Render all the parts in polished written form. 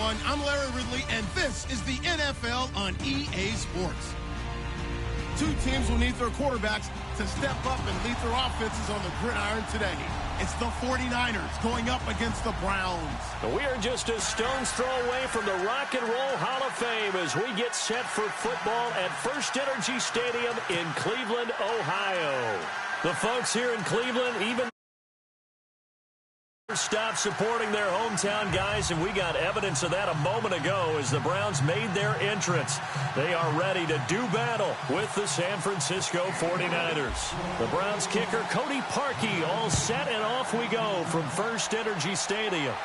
everyone. I'm Larry Ridley, and this is the NFL on EA Sports. Two teams will need their quarterbacks to step up and lead their offenses on the gridiron today. It's the 49ers going up against the Browns. We are just a stone's throw away from the Rock and Roll Hall of Fame as we get set for football at First Energy Stadium in Cleveland, Ohio. The folks here in Cleveland even stop supporting their hometown guys, and we got evidence of that a moment ago as the Browns made their entrance. They are ready to do battle with the San Francisco 49ers. The Browns kicker Cody Parkey all set, and off we go from First Energy Stadium.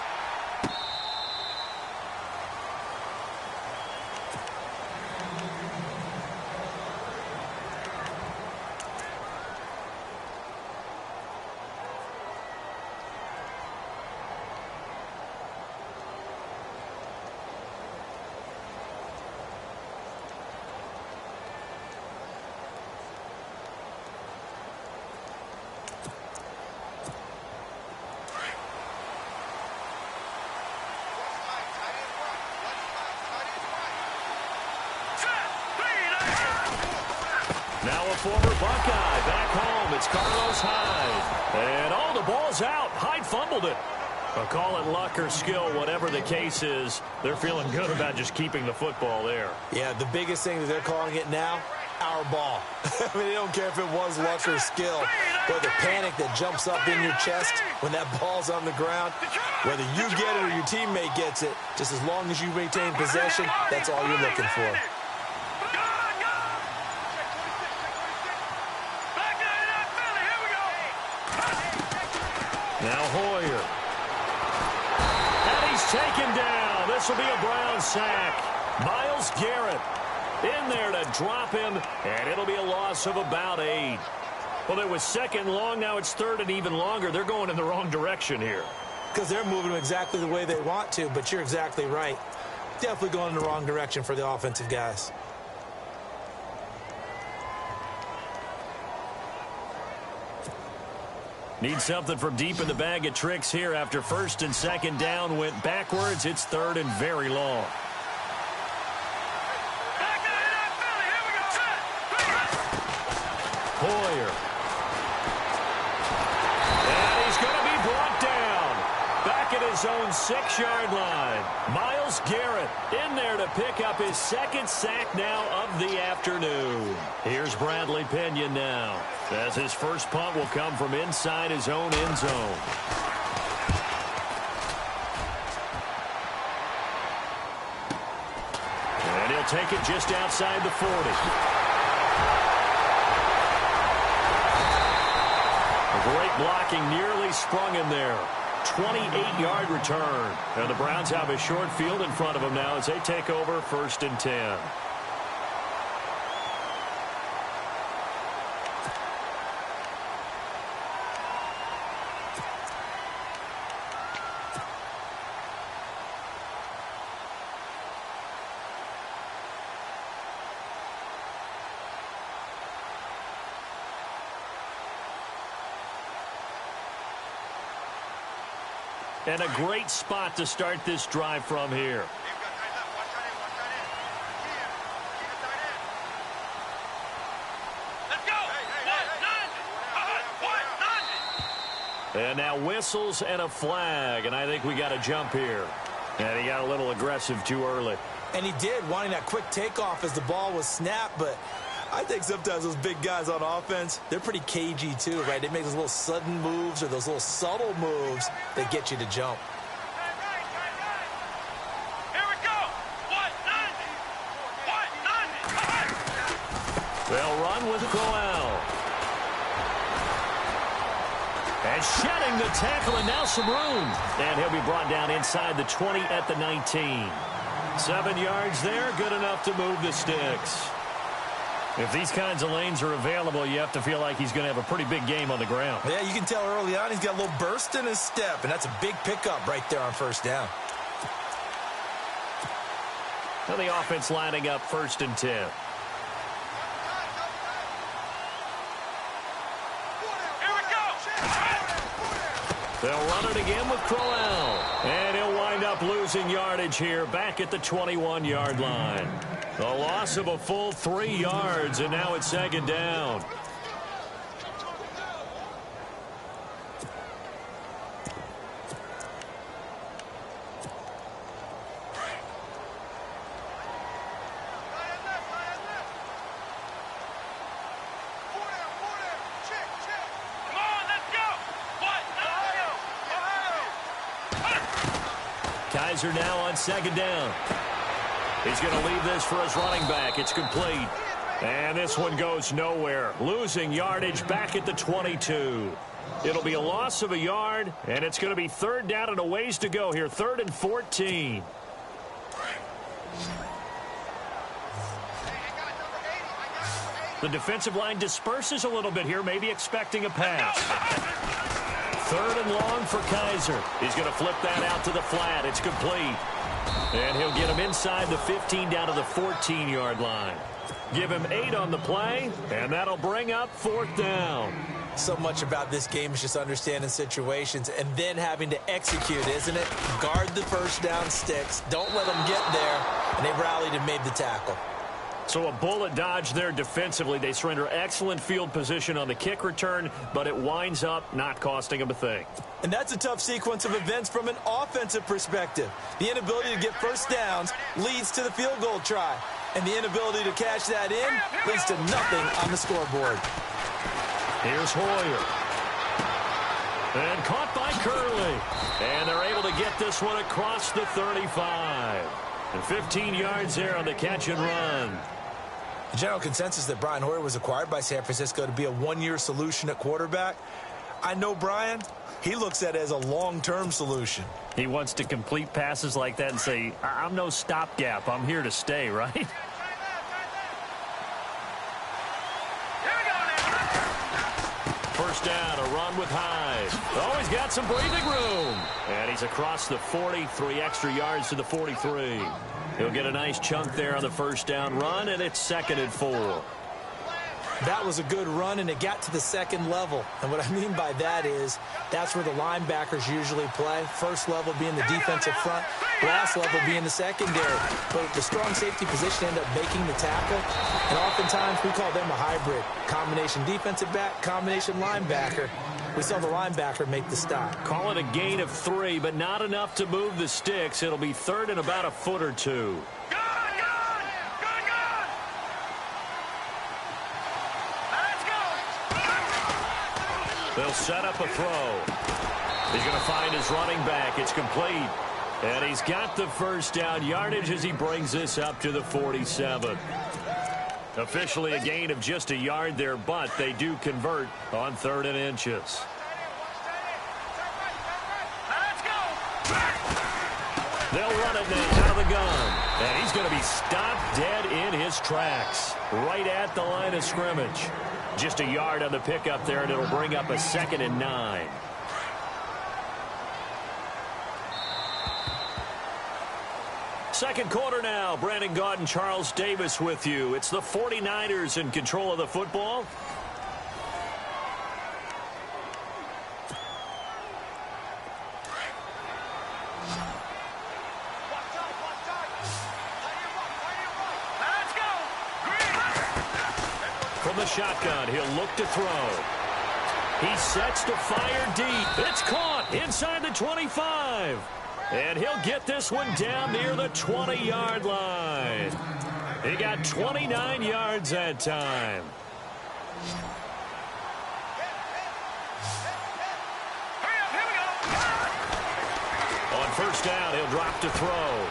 Now a former Buckeye back home. It's Carlos Hyde. And the ball's out. Hyde fumbled it. Call it luck or skill, whatever the case is. They're feeling good about just keeping the football there. Yeah, the biggest thing that they're calling it now, our ball. I mean, they don't care if it was luck or skill, but the panic that jumps up in your chest when that ball's on the ground, whether you get it or your teammate gets it, just as long as you maintain possession, that's all you're looking for. Now Hoyer. And he's taken down. This will be a Brown sack. Myles Garrett in there to drop him, and it'll be a loss of about 8. Well, it was second long. Now it's third and even longer. They're going in the wrong direction here. Because they're moving exactly the way they want to, but you're exactly right. Definitely going in the wrong direction for the offensive guys. Need something from deep in the bag of tricks here after first and second down went backwards. It's third and very long. Hoyer. And he's going to be brought down. Back at his own 6-yard line. Myles Garrett in there to pick up his second sack now of the afternoon. Here's Bradley Pinion now, as his first punt will come from inside his own end zone. And he'll take it just outside the 40. Great blocking, nearly sprung him there. 28-yard return. And the Browns have a short field in front of them now as they take over first and 10. And a great spot to start this drive from here. And now whistles and a flag, and I think we got a jump here. And he got a little aggressive too early. And he did, wanting that quick takeoff as the ball was snapped, but I think sometimes those big guys on offense, they're pretty cagey too, right? They make those little sudden moves or those little subtle moves that get you to jump. Here we go. 190. They'll run with Crowell. And shedding the tackle, and now some room. And he'll be brought down inside the 20 at the 19. 7 yards there, good enough to move the sticks. If these kinds of lanes are available, you have to feel like he's going to have a pretty big game on the ground. Yeah, you can tell early on he's got a little burst in his step, and that's a big pickup right there on first down. And the offense lining up first and 10. Here we go. They'll run it again with Crowell. And he'll wind up losing losing yardage here back at the 21-yard line. A loss of a full 3 yards, and now it's second down. Kaiser now on second down. He's going to leave this for his running back. It's complete. And this one goes nowhere. Losing yardage back at the 22. It'll be a loss of a yard, and it's going to be third down and a ways to go here. 3rd and 14. The defensive line disperses a little bit here, maybe expecting a pass. 3rd and long for Kaiser. He's going to flip that out to the flat. It's complete. And he'll get him inside the 15 down to the 14-yard line. Give him 8 on the play, and that'll bring up 4th down. So much about this game is just understanding situations and then having to execute, isn't it? Guard the first down sticks. Don't let them get there. And they rallied and made the tackle. So a bullet dodge there defensively. They surrender excellent field position on the kick return, but it winds up not costing them a thing. And that's a tough sequence of events from an offensive perspective. The inability to get first downs leads to the field goal try. And the inability to cash that in leads to nothing on the scoreboard. Here's Hoyer. And caught by Curley. And they're able to get this one across the 35. And 15 yards there on the catch and run. The general consensus that Brian Hoyer was acquired by San Francisco to be a one-year solution at quarterback. I know Brian. He looks at it as a long-term solution. He wants to complete passes like that and say, I'm no stopgap. I'm here to stay, right? First down, a run with Hyde. Oh, he's got some breathing room. And he's across the 40, 3 extra yards to the 43. He'll get a nice chunk there on the first down run, and it's 2nd and 4. That was a good run, and it got to the second level. And what I mean by that is that's where the linebackers usually play. First level being the defensive front, last level being the secondary. But the strong safety position ended up making the tackle. And oftentimes we call them a hybrid. Combination defensive back, combination linebacker. We saw the linebacker make the stop. Call it a gain of 3, but not enough to move the sticks. It'll be 3rd and about a foot or 2. They'll set up a throw. He's going to find his running back. It's complete. And he's got the first down yardage as he brings this up to the 47. Officially a gain of just a yard there, but they do convert on 3rd and inches. They'll run it now out of the gun. And he's going to be stopped dead in his tracks. Right at the line of scrimmage. Just a yard on the pickup there, and it'll bring up a 2nd and 9. Second quarter now. Brandon Gaudin and Charles Davis with you. It's the 49ers in control of the football. From the shotgun, he'll look to throw. He sets to fire deep. It's caught inside the 25. And he'll get this one down near the 20-yard line. He got 29 yards that time. On first down, he'll drop to throw.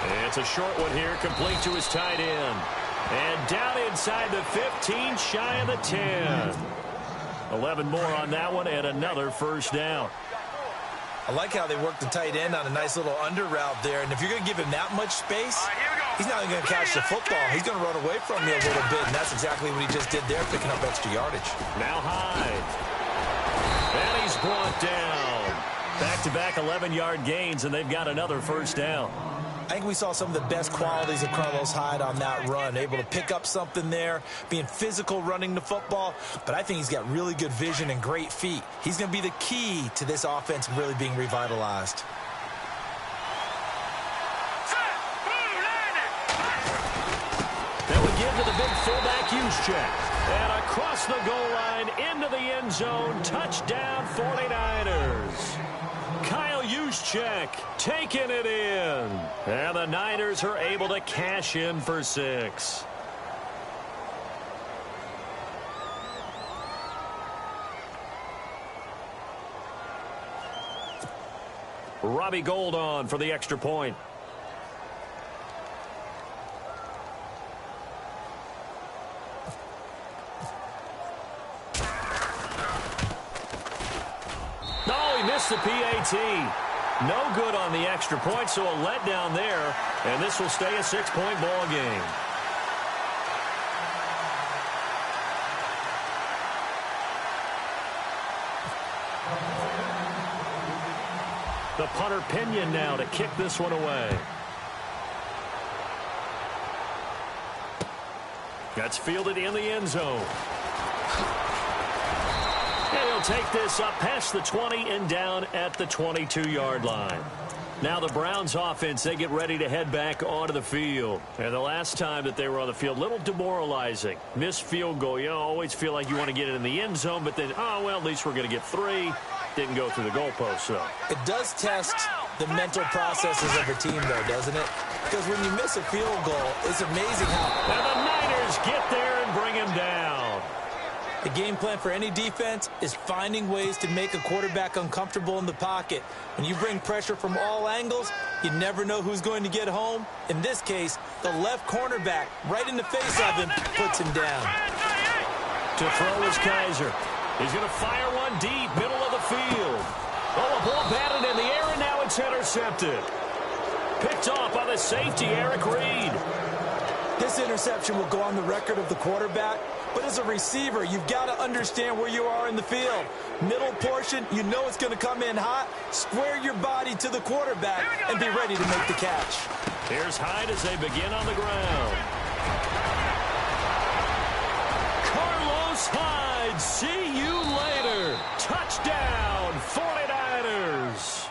And it's a short one here, complete to his tight end. And down inside the 15, shy of the 10. 11 more on that one, and another first down. I like how they work the tight end on a nice little under route there. And if you're going to give him that much space, he's not even going to catch the football. He's going to run away from you a little bit, and that's exactly what he just did there, picking up extra yardage. Now Hyde. And he's brought down. Back-to-back 11-yard gains, and they've got another first down. I think we saw some of the best qualities of Carlos Hyde on that run. Able to pick up something there, being physical running the football. But I think he's got really good vision and great feet. He's going to be the key to this offense really being revitalized. give to the big fullback Juszczyk. And across the goal line into the end zone. Touchdown 49ers. Kyle Juszczyk taking it in. And the Niners are able to cash in for 6. Robbie Gould on for the extra point. Oh, he missed the PAT. No good on the extra point, so a letdown there. And this will stay a 6-point ball game. The punter Pinion now to kick this one away. That's fielded in the end zone. And he'll take this up past the 20 and down at the 22-yard line. Now the Browns offense, they get ready to head back onto the field. And the last time that they were on the field, a little demoralizing. Missed field goal. You always feel like you want to get it in the end zone, but then, oh, well, at least we're going to get 3. Didn't go through the goalpost, so. It does test the mental processes of a team, though, doesn't it? Because when you miss a field goal, it's amazing how. And the Niners get there and bring him down. The game plan for any defense is finding ways to make a quarterback uncomfortable in the pocket. When you bring pressure from all angles, you never know who's going to get home. In this case, the left cornerback, right in the face of him, puts him down. To throw is Kaiser. He's going to fire one deep, middle of the field. Oh, a ball batted in the air, and now it's intercepted. Picked off by the safety, Eric Reed. This interception will go on the record of the quarterback, but as a receiver, you've got to understand where you are in the field. Middle portion, you know it's going to come in hot. Square your body to the quarterback and be ready to make the catch. Here's Hyde as they begin on the ground. Carlos Hyde, see you later. Touchdown, 49ers.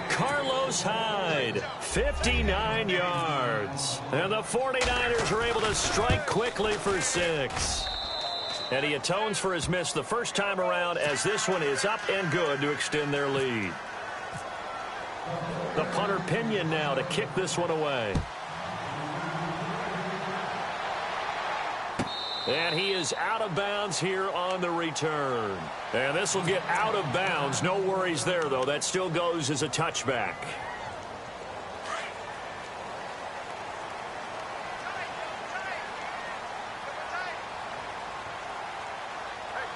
Carlos Hyde, 59 yards. And the 49ers are able to strike quickly for 6. And he atones for his miss the first time around as this one is up and good to extend their lead. The punter Pinion now to kick this one away. And he is out of bounds here on the return. And this will get out of bounds. No worries there, though. That still goes as a touchback.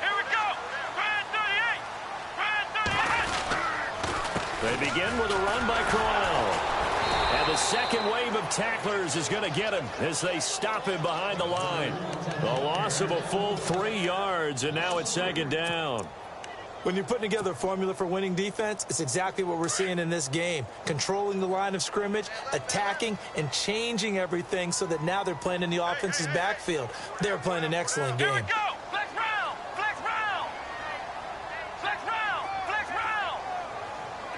Here we go. Brand 38. Brand 38. They begin with a run by Crowell. And the second wave of tacklers is going to get him as they stop him behind the line. The loss of a full 3 yards, and now it's second down. When you're putting together a formula for winning defense, it's exactly what we're seeing in this game. Controlling the line of scrimmage, attacking, and changing everything so that now they're playing in the offense's backfield. They're playing an excellent game. Here we go. Flex round. Flex round. Flex round. Flex round.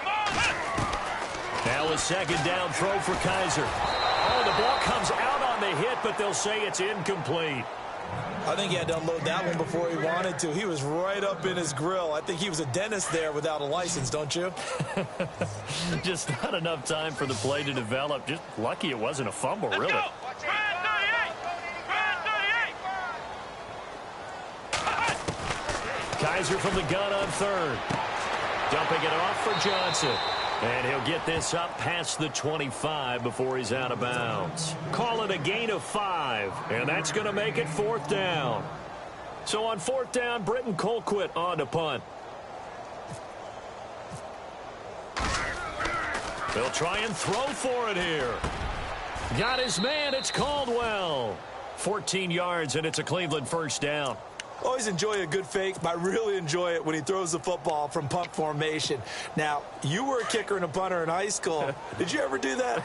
Come on. Now a second down throw for Kaiser. Oh, the ball comes out on the hit, but they'll say it's incomplete. I think he had to unload that one before he wanted to. He was right up in his grill. I think he was a dentist there without a license, don't you? Just not enough time for the play to develop. Just lucky it wasn't a fumble, really. Let's go. Brand 38. Brand 38. Kaiser from the gun on third. Dumping it off for Johnson. And he'll get this up past the 25 before he's out of bounds. Call it a gain of 5, and that's going to make it 4th down. So on 4th down, Britton Colquitt on to punt. They'll try and throw for it here. Got his man, it's Caldwell. 14 yards, and it's a Cleveland first down. Always enjoy a good fake, but I really enjoy it when he throws the football from punt formation. Now, you were a kicker and a punter in high school. Did you ever do that?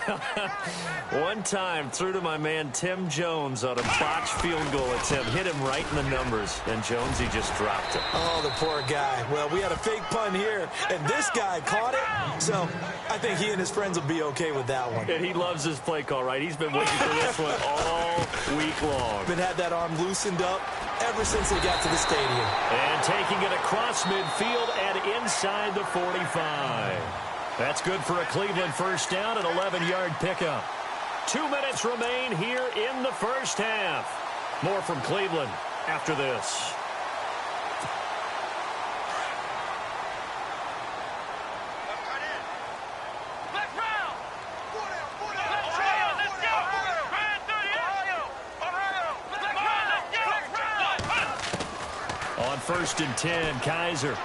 One time, threw to my man Tim Jones on a botched field goal attempt. Hit him right in the numbers, and Jonesy just dropped it. Oh, the poor guy. Well, we had a fake punt here, and this guy caught it, so I think he and his friends will be okay with that one. And he loves his play call, right? He's been waiting for this one all week long. Been had that arm loosened up ever since they got to the stadium. And taking it across midfield and inside the 45. That's good for a Cleveland first down, an 11-yard pickup. 2 minutes remain here in the first half. More from Cleveland after this. On 1st and 10, Kaiser.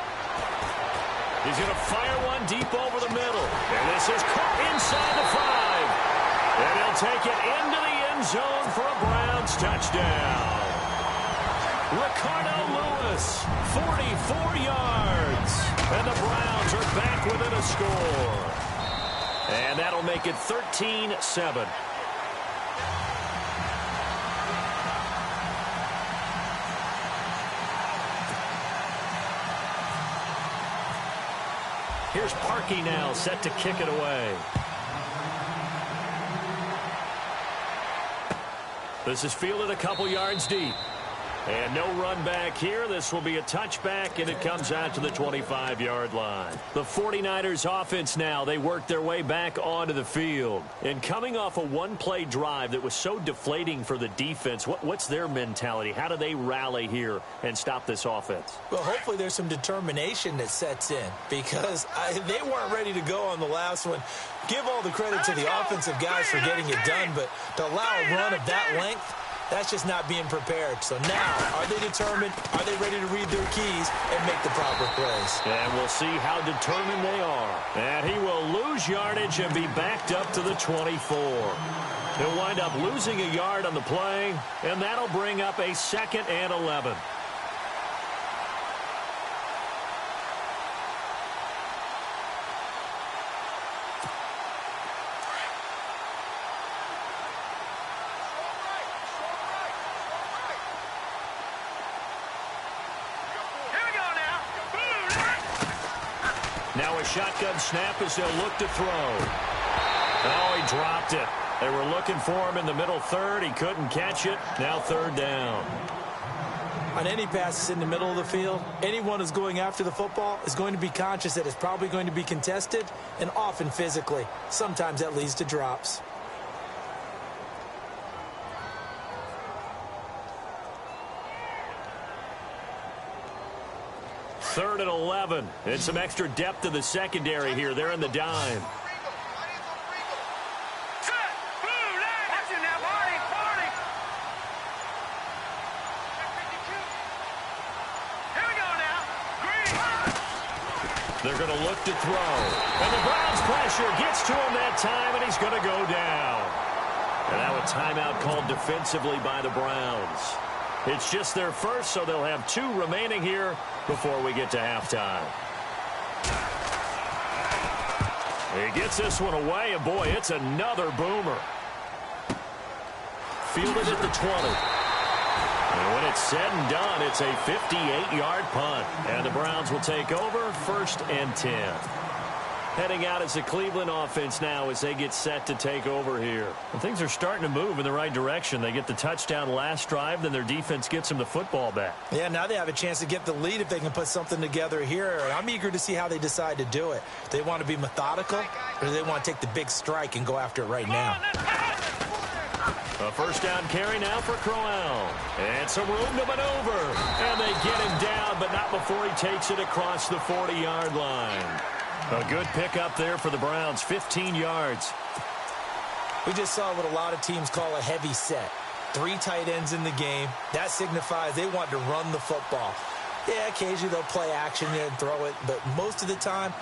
He's going to fire one deep over the middle. And this is caught inside the 5. And he'll take it into the end zone for a Browns touchdown. Ricardo Lewis, 44 yards. And the Browns are back within a score. And that'll make it 13-7. Here's Parkey now, set to kick it away. This is fielded a couple yards deep. And no run back here. This will be a touchback, and it comes out to the 25-yard line. The 49ers offense now, they work their way back onto the field. And coming off a one-play drive that was so deflating for the defense, what's their mentality? How do they rally here and stop this offense? Well, hopefully there's some determination that sets in because they weren't ready to go on the last one. Give all the credit to the offensive guys for getting it done, but to allow a run of that length, that's just not being prepared. So now, are they determined? Are they ready to read their keys and make the proper plays? And we'll see how determined they are. And he will lose yardage and be backed up to the 24. He'll wind up losing a yard on the play, and that'll bring up a 2nd and 11. Now a shotgun snap as they'll look to throw. Oh, he dropped it. They were looking for him in the middle third. He couldn't catch it. Now 3rd down. On any passes in the middle of the field, anyone who's going after the football is going to be conscious that it's probably going to be contested and often physically. Sometimes that leads to drops. 3rd and 11. And some extra depth in the secondary here. They're in the dime. They're going to look to throw. And the Browns pressure gets to him that time, and he's going to go down. And now a timeout called defensively by the Browns. It's just their first, so they'll have 2 remaining here before we get to halftime. He gets this one away, and boy, it's another boomer. Fielded at the 20. And when it's said and done, it's a 58-yard punt. And the Browns will take over 1st and 10. Heading out as the Cleveland offense now as they get set to take over here. And things are starting to move in the right direction. They get the touchdown last drive, then their defense gets them the football back. Yeah, now they have a chance to get the lead if they can put something together here. And I'm eager to see how they decide to do it. Do they want to be methodical, or do they want to take the big strike and go after it right now? A 1st down carry now for Crowell. And some room to maneuver. And they get him down, but not before he takes it across the 40-yard line. A good pickup there for the Browns, 15 yards. We just saw what a lot of teams call a heavy set. 3 tight ends in the game. That signifies they want to run the football. Yeah, occasionally they'll play action and throw it, but most of the time,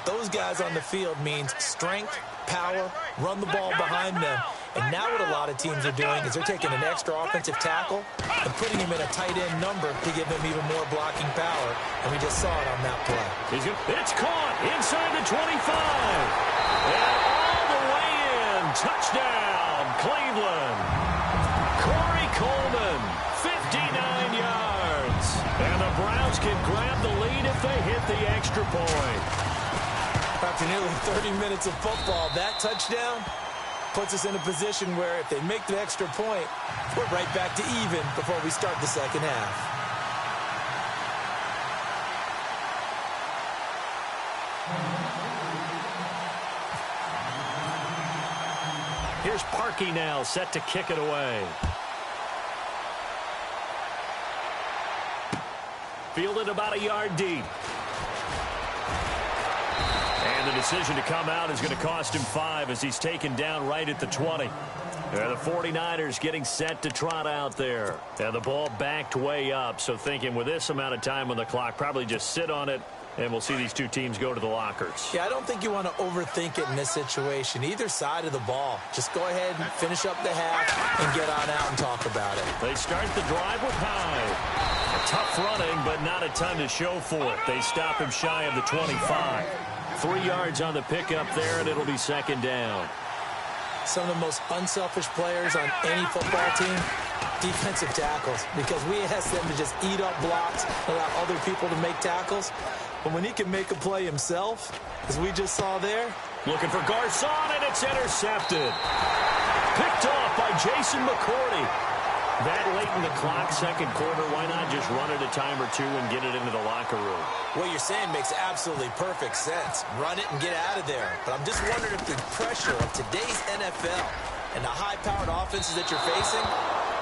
those guys on the field means strength, power, run the ball behind them. And now what a lot of teams are doing is they're taking an extra offensive tackle and putting him in a tight end number to give him even more blocking power. And we just saw it on that play. It's caught inside the 25. And all the way in. Touchdown, Cleveland. Corey Coleman, 59 yards. And the Browns can grab the lead if they hit the extra point. After nearly 30 minutes of football, that touchdown puts us in a position where if they make the extra point, we're right back to even before we start the second half. Here's Parkey now, set to kick it away. Fielded about a yard deep. And the decision to come out is going to cost him 5 as he's taken down right at the 20. The 49ers getting set to trot out there. And the ball backed way up, so thinking with this amount of time on the clock, probably just sit on it, and we'll see these two teams go to the lockers. Yeah, I don't think you want to overthink it in this situation. Either side of the ball. Just go ahead and finish up the half and get on out and talk about it. They start the drive with Hyde. Tough running, but not a ton to show for it. They stop him shy of the 25. 3 yards on the pickup there, and it'll be second down. Some of the most unselfish players on any football team, defensive tackles, because we ask them to just eat up blocks and allow other people to make tackles. But when he can make a play himself, as we just saw there. Looking for Garcon, and it's intercepted. Picked off by Jason McCourty. That late in the clock, second quarter, why not just run it a time or two and get it into the locker room? What you're saying makes absolutely perfect sense. Run it and get out of there. But I'm just wondering if the pressure of today's NFL and the high-powered offenses that you're facing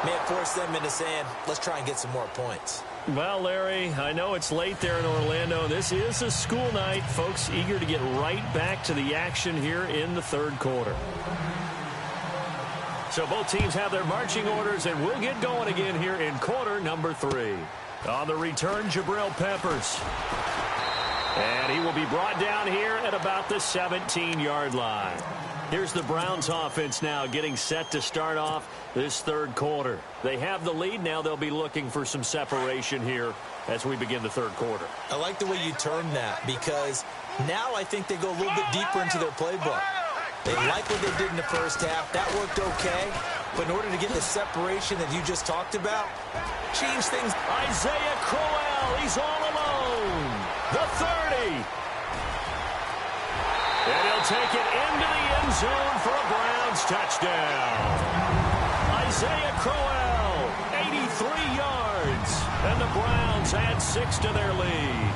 may have forced them into saying, let's try and get some more points. Well, Larry, I know it's late there in Orlando. This is a school night. Folks eager to get right back to the action here in the third quarter. So both teams have their marching orders, and we'll get going again here in quarter number 3. On the return, Jabril Peppers. And he will be brought down here at about the 17-yard line. Here's the Browns offense now getting set to start off this third quarter. They have the lead. Now they'll be looking for some separation here as we begin the third quarter. I like the way you termed that, because now I think they go a little bit deeper into their playbook. They like what they did in the first half. That worked okay. But in order to get the separation that you just talked about, change things. Isaiah Crowell, he's all alone. The 30. And he'll take it into the end zone for a Browns touchdown. Isaiah Crowell, 83 yards. And the Browns add 6 to their lead.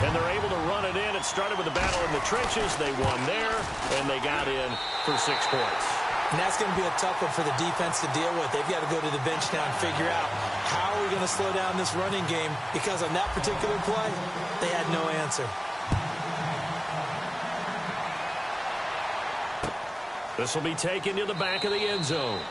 And they're able to run it in. It started with a battle in the trenches. They won there, and they got in for 6 points. And that's going to be a tough one for the defense to deal with. They've got to go to the bench now and figure out how are we going to slow down this running game, because on that particular play, they had no answer. This will be taken to the back of the end zone.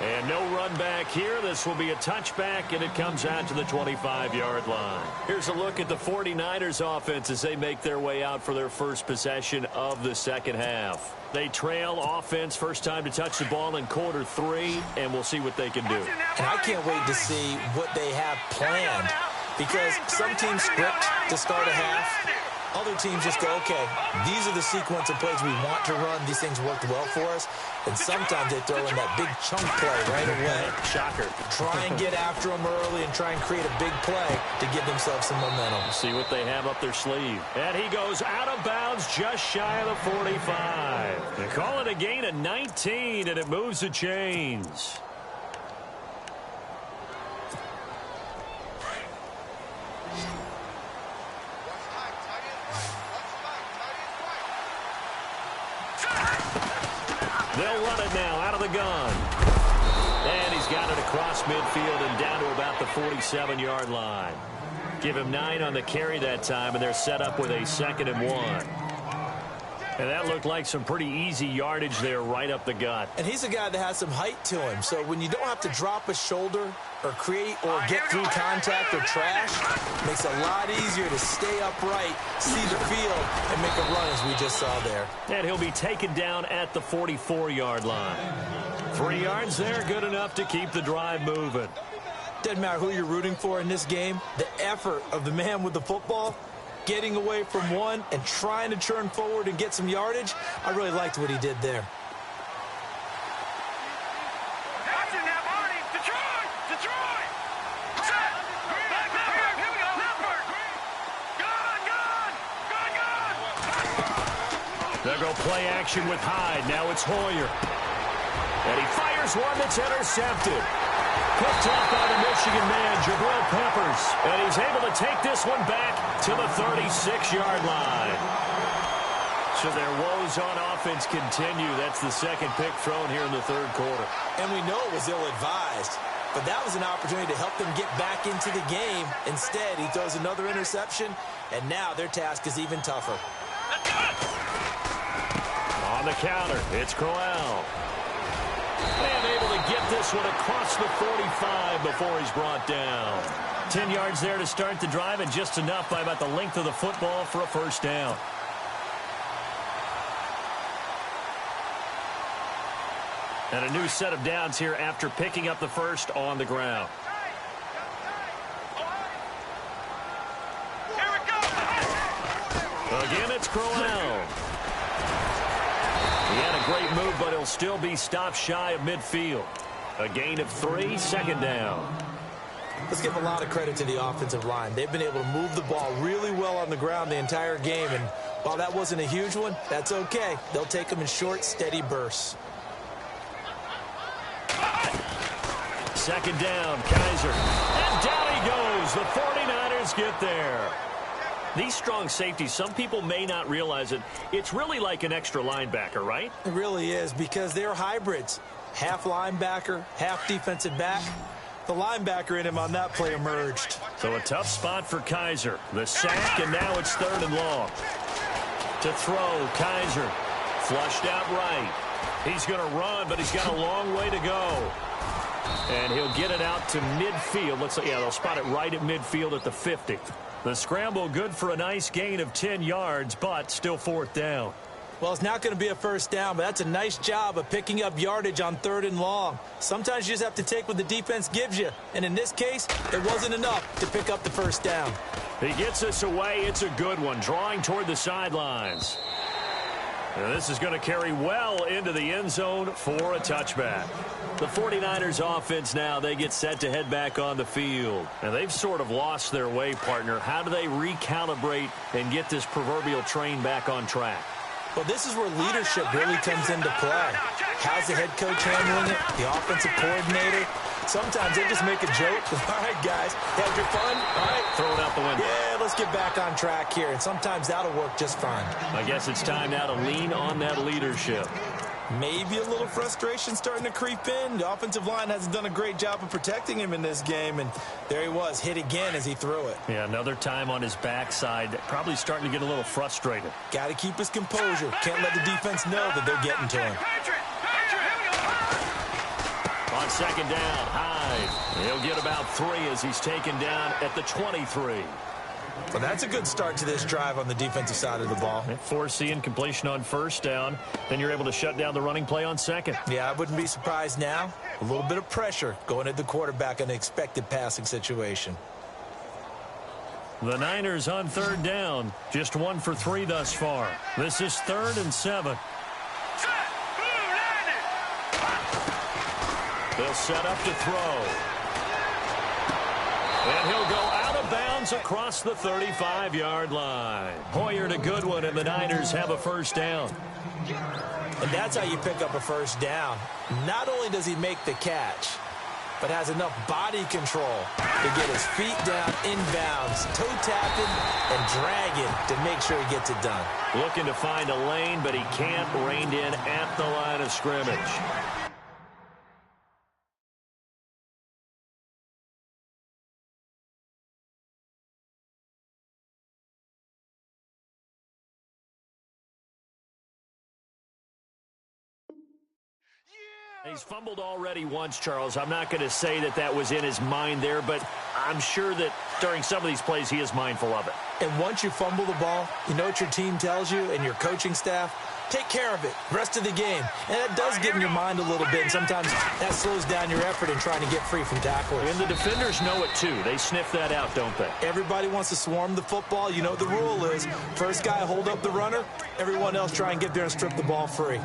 And no run back here. This will be a touchback, and it comes out to the 25-yard line. Here's a look at the 49ers offense as they make their way out for their first possession of the second half. They trail offense, first time to touch the ball in quarter 3, and we'll see what they can do. And I can't wait to see what they have planned, because some teams script to start a half. Other teams just go, okay, these are the sequence of plays we want to run. These things worked well for us. And sometimes they throw in that big chunk play right away. Shocker. Try and get after them early and try and create a big play to give themselves some momentum. See what they have up their sleeve. And he goes out of bounds just shy of the 45. They call it a gain of 19, and it moves the chains. They'll run it now out of the gun. And he's got it across midfield and down to about the 47-yard line. Give him 9 on the carry that time, and they're set up with a 2nd and 1. And that looked like some pretty easy yardage there right up the gut. And he's a guy that has some height to him. So when you don't have to drop a shoulder or create or get through contact or trash, it makes it a lot easier to stay upright, see the field, and make a run as we just saw there. And he'll be taken down at the 44-yard line. 3 yards there, good enough to keep the drive moving. Doesn't matter who you're rooting for in this game. The effort of the man with the football, getting away from one and trying to turn forward and get some yardage, I really liked what he did there. Watching that, Marty. Detroit! Detroit! Set! Back here! Here we go! Leopard! Gun! They'll go play action with Hyde. Now it's Hoyer. And he fires one that's intercepted. Picked off by the Michigan man, Jabril Peppers. And he's able to take this one back to the 36-yard line. So their woes on offense continue. That's the second pick thrown here in the third quarter. And we know it was ill-advised, but that was an opportunity to help them get back into the game. Instead, he throws another interception, and now their task is even tougher. On the counter, it's Crowell. And able to get this one across the 45 before he's brought down. 10 yards there to start the drive, and just enough by about the length of the football for a first down. And a new set of downs here after picking up the first on the ground. Here we go! Again, it's Crowell. He had a great move, but he'll still be stopped shy of midfield. A gain of 3, second down. Let's give a lot of credit to the offensive line. They've been able to move the ball really well on the ground the entire game, and while that wasn't a huge one, that's okay. They'll take them in short, steady bursts. Second down, Kaiser. And down he goes. The 49ers get there. These strong safeties, some people may not realize it. It's really like an extra linebacker, right? It really is, because they're hybrids. Half linebacker, half defensive back. The linebacker in him on that play emerged. So a tough spot for Kaiser. The sack, and now it's 3rd and long. To throw, Kaiser. Flushed out right. He's going to run, but he's got a long way to go. And he'll get it out to midfield. Looks like, yeah, they'll spot it right at midfield at the 50. The scramble good for a nice gain of 10 yards, but still 4th down. Well, it's not going to be a first down, but that's a nice job of picking up yardage on 3rd and long. Sometimes you just have to take what the defense gives you. And in this case, it wasn't enough to pick up the first down. He gets us away. It's a good one, drawing toward the sidelines. And this is going to carry well into the end zone for a touchback. The 49ers offense now, they get set to head back on the field. And they've sort of lost their way, partner. How do they recalibrate and get this proverbial train back on track? Well, this is where leadership really comes into play. How's the head coach handling it? The offensive coordinator? Sometimes they just make a joke. All right, guys, had your fun? All right. Throw it out the window. Yeah, let's get back on track here. And sometimes that'll work just fine. I guess it's time now to lean on that leadership. Maybe a little frustration starting to creep in. The offensive line hasn't done a great job of protecting him in this game, and there he was, hit again as he threw it. Yeah, another time on his backside, probably starting to get a little frustrated. Got to keep his composure. Can't let the defense know that they're getting to him. On second down, Hyde. He'll get about 3 as he's taken down at the 23. Well, that's a good start to this drive on the defensive side of the ball. Foreseeing completion on first down. Then you're able to shut down the running play on second. Yeah, I wouldn't be surprised now. A little bit of pressure going at the quarterback in an expected passing situation. The Niners on 3rd down. Just 1 for 3 thus far. This is 3rd and 7. They'll set up to throw. And he'll go out of bounds across the 35-yard line. Hoyer to Goodwin, and the Niners have a first down. And that's how you pick up a first down. Not only does he make the catch, but has enough body control to get his feet down inbounds, toe tapping and dragging to make sure he gets it done. Looking to find a lane, but he can't, reined in at the line of scrimmage. He's fumbled already once, Charles. I'm not going to say that that was in his mind there, but I'm sure that during some of these plays he is mindful of it. And once you fumble the ball, you know what your team tells you and your coaching staff? Take care of it rest of the game. And that does get in your mind a little bit, and sometimes that slows down your effort in trying to get free from tacklers. And the defenders know it too. They sniff that out, don't they? Everybody wants to swarm the football. You know what the rule is. First guy hold up the runner, everyone else try and get there and strip the ball free.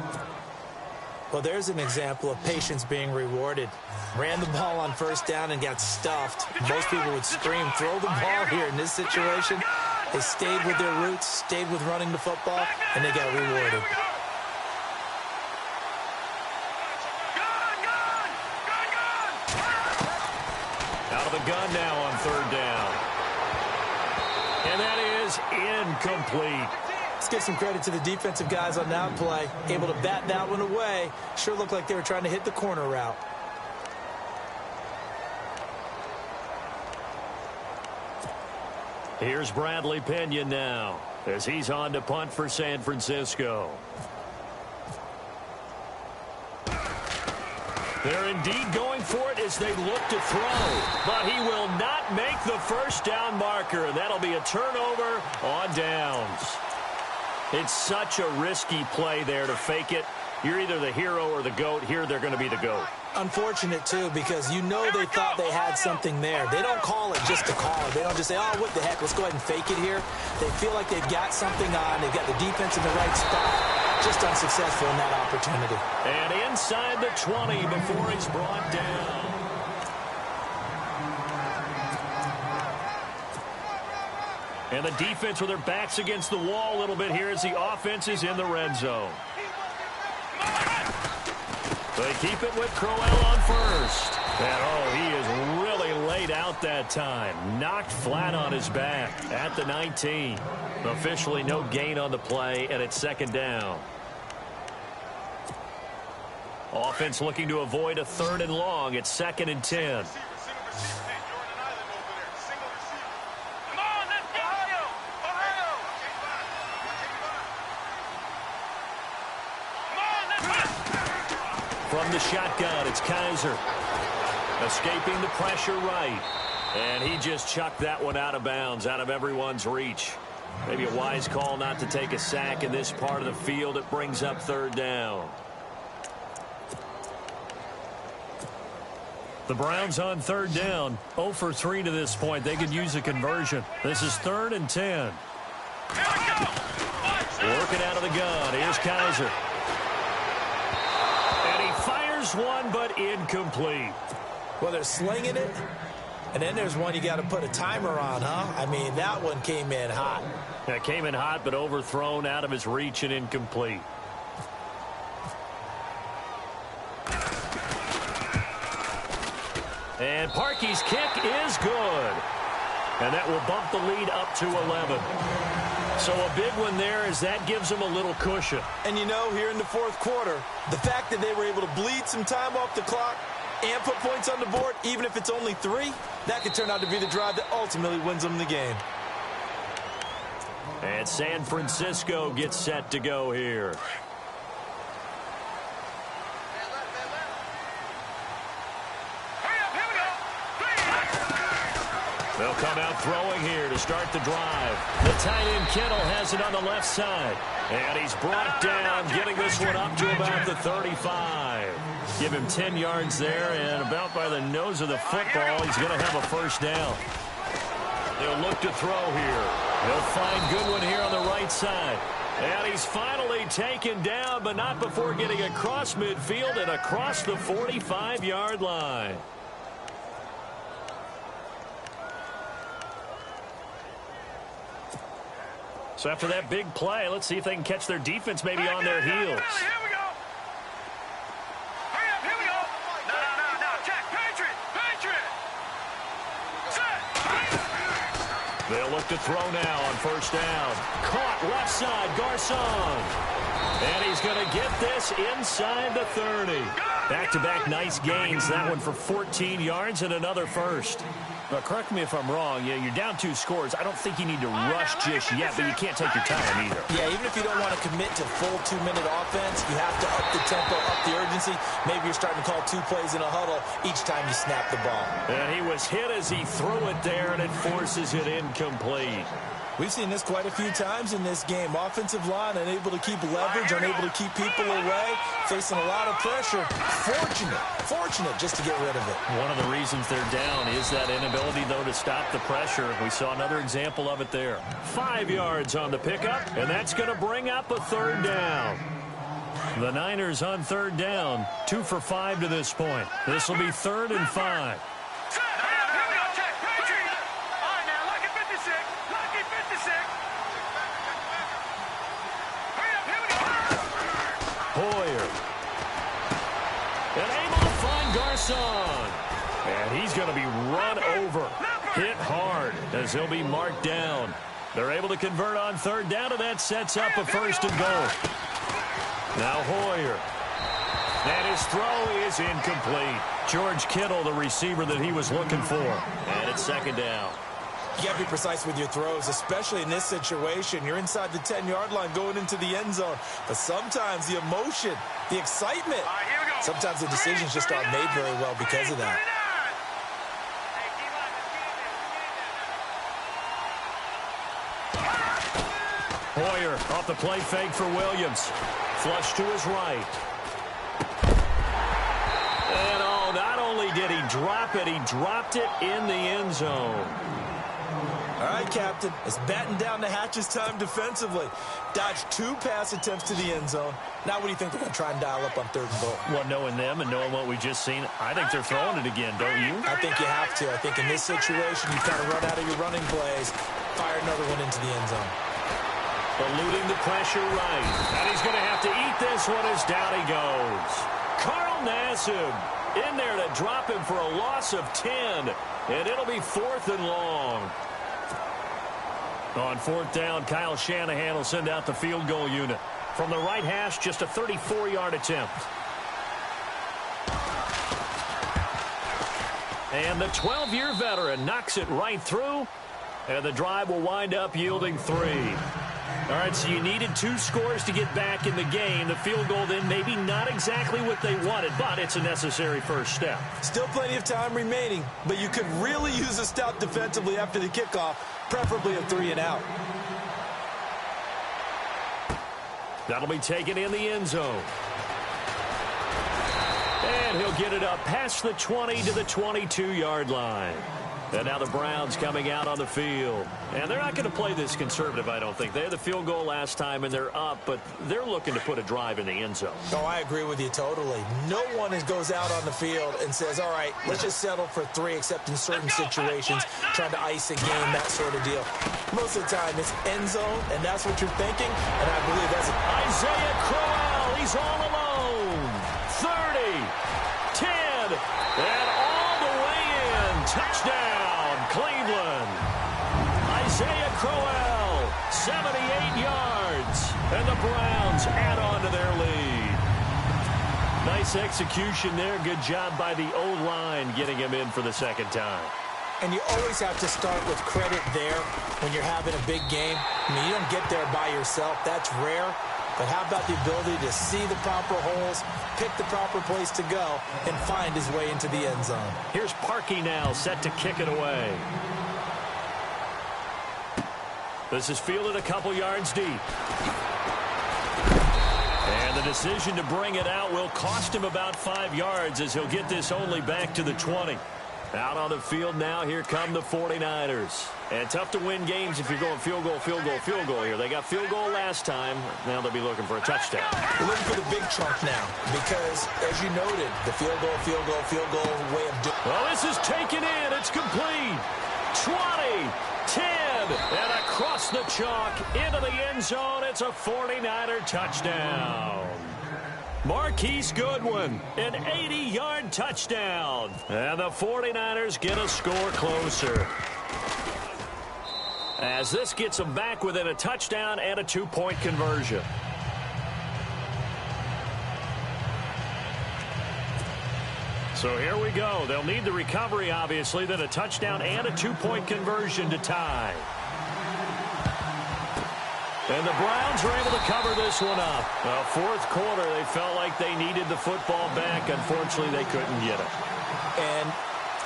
Well, there's an example of patience being rewarded. Ran the ball on first down and got stuffed. Most people would scream, throw the ball here. In this situation, they stayed with their roots, stayed with running the football, and they got rewarded. Out of the gun now on third down. And that is incomplete. Let's give some credit to the defensive guys on that play. Able to bat that one away. Sure looked like they were trying to hit the corner route. Here's Bradley Pinion now as he's on to punt for San Francisco. They're indeed going for it as they look to throw, but he will not make the first down marker, and that'll be a turnover on downs. It's such a risky play there to fake it. You're either the hero or the GOAT. Here they're going to be the GOAT. Unfortunate, too, because you know they thought they had something there. They don't call it just to call it. They don't just say, oh, what the heck, let's go ahead and fake it here. They feel like they've got something on. They've got the defense in the right spot. Just unsuccessful in that opportunity. And inside the 20 before he's brought down. And the defense with their backs against the wall a little bit here as the offense is in the red zone. They keep it with Crowell on first. And, oh, he is really laid out that time. Knocked flat on his back at the 19. Officially no gain on the play, and it's second down. Offense looking to avoid a third and long. It's second and 10. From the shotgun, it's Kaiser. Escaping the pressure right. And he just chucked that one out of bounds, out of everyone's reach. Maybe a wise call not to take a sack in this part of the field. It brings up third down. The Browns on third down. 0 for 3 to this point. They could use a conversion. This is third and 10. Working out of the gun. Here's Kaiser. One, but incomplete. Well, they're slinging it, and then there's one you got to put a timer on, huh? I mean, that one came in hot. That came in hot, but overthrown, out of his reach, and incomplete. And Parkey's kick is good. And that will bump the lead up to 11. So a big one there as that gives them a little cushion. And you know, here in the fourth quarter, the fact that they were able to bleed some time off the clock and put points on the board, even if it's only 3, that could turn out to be the drive that ultimately wins them the game. And San Francisco gets set to go here. They'll come out throwing here to start the drive. The tight end Kittle has it on the left side. And he's brought down, getting this one up to about the 35. Give him 10 yards there, and about by the nose of the football, he's going to have a first down. They'll look to throw here. They'll find Goodwin here on the right side. And he's finally taken down, but not before getting across midfield and across the 45-yard line. So after that big play, let's see if they can catch their defense maybe on their heels. Here we go. Hurry up, here we go. No. Check. Patriot. Set. They'll look to throw now on first down. Caught left side, Garcon. And he's going to get this inside the 30. Back-to-back nice gains. That one for 14 yards and another first. Now, correct me if I'm wrong. Yeah, you're down 2 scores. I don't think you need to rush just yet, but you can't take your time either. Yeah, even if you don't want to commit to full 2-minute offense, you have to up the tempo, up the urgency. Maybe you're starting to call 2 plays in a huddle each time you snap the ball. And he was hit as he threw it there, and it forces it incomplete. We've seen this quite a few times in this game. Offensive line unable to keep leverage, unable to keep people away, facing a lot of pressure. Fortunate just to get rid of it. One of the reasons they're down is that inability, though, to stop the pressure. We saw another example of it there. 5 yards on the pickup, and that's going to bring up a third down. The Niners on third down, 2 for 5 to this point. This will be 3rd and 5. Hoyer. And able to find Garcon. And he's going to be run over. Hit hard as he'll be marked down. They're able to convert on third down, and that sets up a 1st and goal. Now Hoyer. And his throw is incomplete. George Kittle, the receiver that he was looking for. And it's 2nd down. You got to be precise with your throws, especially in this situation. You're inside the 10-yard line going into the end zone. But sometimes the emotion, the excitement, sometimes the decisions just aren't made very well because of that. Hoyer off the play fake for Williams. Flush to his right. And oh, not only did he drop it, he dropped it in the end zone. All right, Captain, it's batten down the hatches time defensively. Dodged 2 pass attempts to the end zone. Now what do you think they're going to try and dial up on 3rd and goal? Well, knowing them and knowing what we just seen, I think they're throwing it again, don't you? I think you have to. I think in this situation, you kind of run out of your running plays, fire another one into the end zone. Eluding the pressure right. And he's going to have to eat this one as down he goes. Carl Nassib in there to drop him for a loss of 10. And it'll be 4th and long. On 4th down, Kyle Shanahan will send out the field goal unit. From the right hash, just a 34-yard attempt. And the 12-year veteran knocks it right through. And the drive will wind up yielding 3. All right, so you needed 2 scores to get back in the game. The field goal then maybe not exactly what they wanted, but it's a necessary first step. Still plenty of time remaining, but you could really use a stout defensively after the kickoff, preferably a 3 and out. That'll be taken in the end zone. And he'll get it up past the 20 to the 22-yard line. And now the Browns coming out on the field. And they're not going to play this conservative, I don't think. They had the field goal last time, and they're up, but they're looking to put a drive in the end zone. Oh, I agree with you totally. No one goes out on the field and says, all right, let's just settle for 3, except in certain situations, trying to ice a game, that sort of deal. Most of the time, it's end zone, and that's what you're thinking, and I believe that's it. Isaiah Crowell, he's all alone. 30, 10, and all the way in. Touchdown, Cleveland. Isaiah Crowell, 78 yards. And the Browns add on to their lead. Nice execution there. Good job by the O-line getting him in for the 2nd time. And you always have to start with credit there when you're having a big game. I mean, you don't get there by yourself. That's rare. But how about the ability to see the proper holes, pick the proper place to go, and find his way into the end zone? Here's Parkey now, set to kick it away. This is fielded a couple yards deep. And the decision to bring it out will cost him about 5 yards as he'll get this only back to the 20. Out on the field now, here come the 49ers. And tough to win games if you're going field goal, field goal, field goal here. They got field goal last time. Now they'll be looking for a touchdown. We're looking for the big chunk now because, as you noted, the field goal way of doing it. Well, this is taken in. It's complete. 20, 10, and across the chalk into the end zone. It's a 49er touchdown. Marquise Goodwin, an 80-yard touchdown. And the 49ers get a score closer. As this gets them back within a touchdown and a 2-point conversion. So here we go. They'll need the recovery, obviously, then a touchdown and a two-point conversion to tie. And the Browns are able to cover this one up. Well, fourth quarter, they felt like they needed the football back. Unfortunately, they couldn't get it. And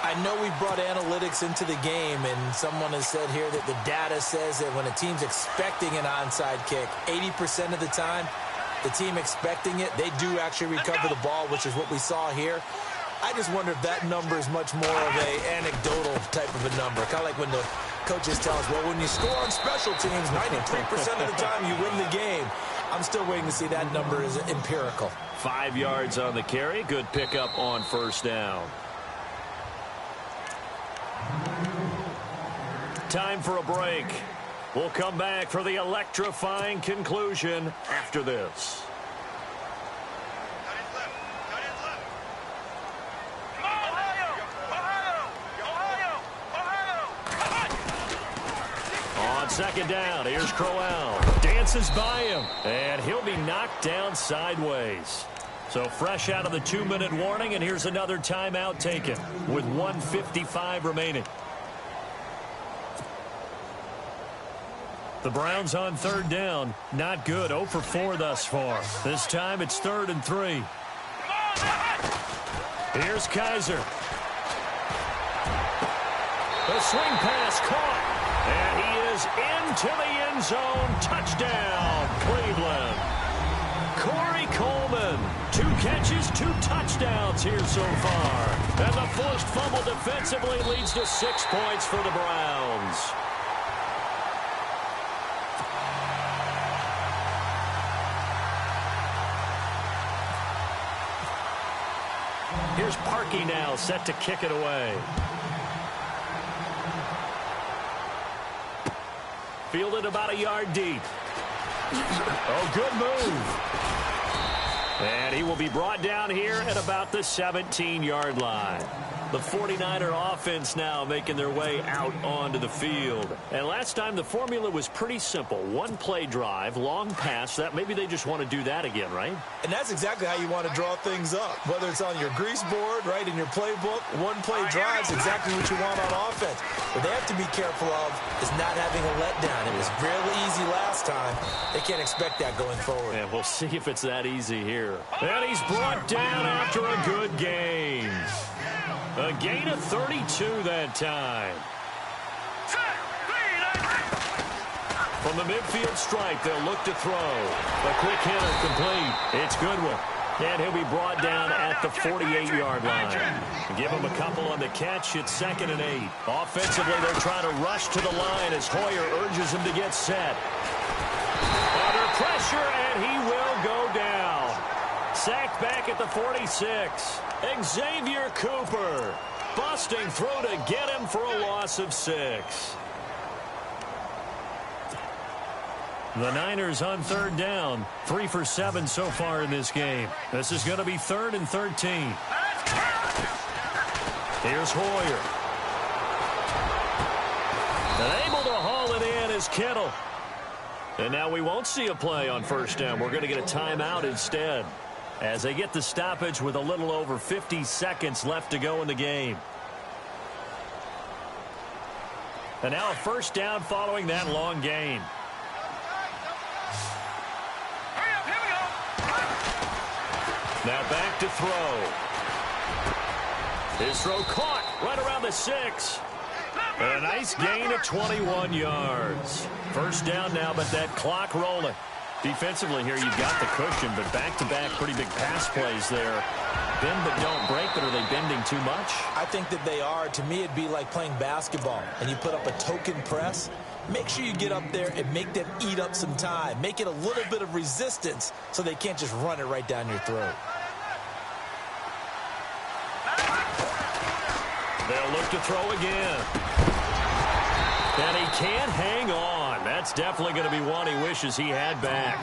I know we brought analytics into the game, and someone has said here that the data says that when a team's expecting an onside kick, 80% of the time, the team expecting it, they do actually recover the ball, which is what we saw here. I just wonder if that number is much more of an anecdotal type of a number. Kind of like when the coaches tell us, well, when you score on special teams, 93% of the time you win the game. I'm still waiting to see that number is empirical. 5 yards on the carry. Good pickup on first down. Time for a break. We'll come back for the electrifying conclusion after this. On second down, here's Crowell. Dances by him, and he'll be knocked down sideways. So fresh out of the 2-minute warning, and here's another timeout taken with 1:55 remaining. The Browns on third down. Not good. 0 for 4 thus far. This time it's 3rd and 3. Here's Kaiser. The swing pass caught. And he is into the end zone. Touchdown, Cleveland. Corey Coleman. 2 catches, 2 touchdowns here so far. And the forced fumble defensively leads to 6 points for the Browns. Here's Parkey now, set to kick it away. Fielded about a yard deep. Oh, good move. And he will be brought down here at about the 17-yard line. The 49er offense now making their way out onto the field. And last time the formula was pretty simple. 1-play drive, long pass. That maybe they just want to do that again, right? And that's exactly how you want to draw things up. Whether it's on your grease board, right, in your playbook, 1-play drive is exactly what you want on offense. What they have to be careful of is not having a letdown. It was really easy last time. They can't expect that going forward. And we'll see if it's that easy here. And he's brought down after a good game. A gain of 32 that time. From the midfield stripe, they'll look to throw. A quick hitter complete. It's Goodwin. And he'll be brought down at the 48-yard line. Give him a couple on the catch. It's 2nd and 8. Offensively, they're trying to rush to the line as Hoyer urges him to get set. Under pressure, and he will go down. Sacked back at the 46. Xavier Cooper busting through to get him for a loss of 6. The Niners on third down. 3 for 7 so far in this game. This is going to be 3rd and 13. Here's Hoyer. And able to haul it in is Kittle. And now we won't see a play on first down. We're going to get a timeout instead, as they get the stoppage with a little over 50 seconds left to go in the game. And now a first down following that long gain. Now back to throw. His throw caught right around the 6. And a nice gain of 21 yards. First down now, but that clock rolling. Defensively here, you've got the cushion, but back-to-back pretty big pass plays there. Bend but don't break, but are they bending too much? I think that they are. To me, it'd be like playing basketball, and you put up a token press. Make sure you get up there and make them eat up some time. Make it a little bit of resistance so they can't just run it right down your throat. They'll look to throw again. And he can't hang on. That's definitely going to be one he wishes he had back.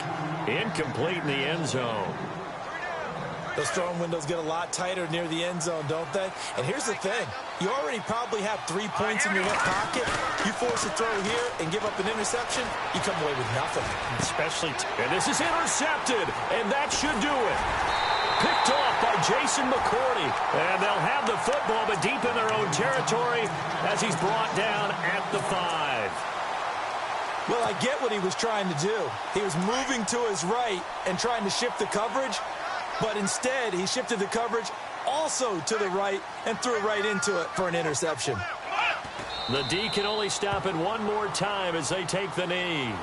Incomplete in the end zone. Those throwing windows get a lot tighter near the end zone, don't they? And here's the thing. You already probably have 3 points in your hip pocket. You force a throw here and give up an interception, you come away with nothing. Especially, and this is intercepted, and that should do it. Picked off by Jason McCourty. And they'll have the football, but deep in their own territory as he's brought down at the 5. Well, I get what he was trying to do. He was moving to his right and trying to shift the coverage, but instead he shifted the coverage also to the right and threw it right into it for an interception. The D can only stop it one more time as they take the knee.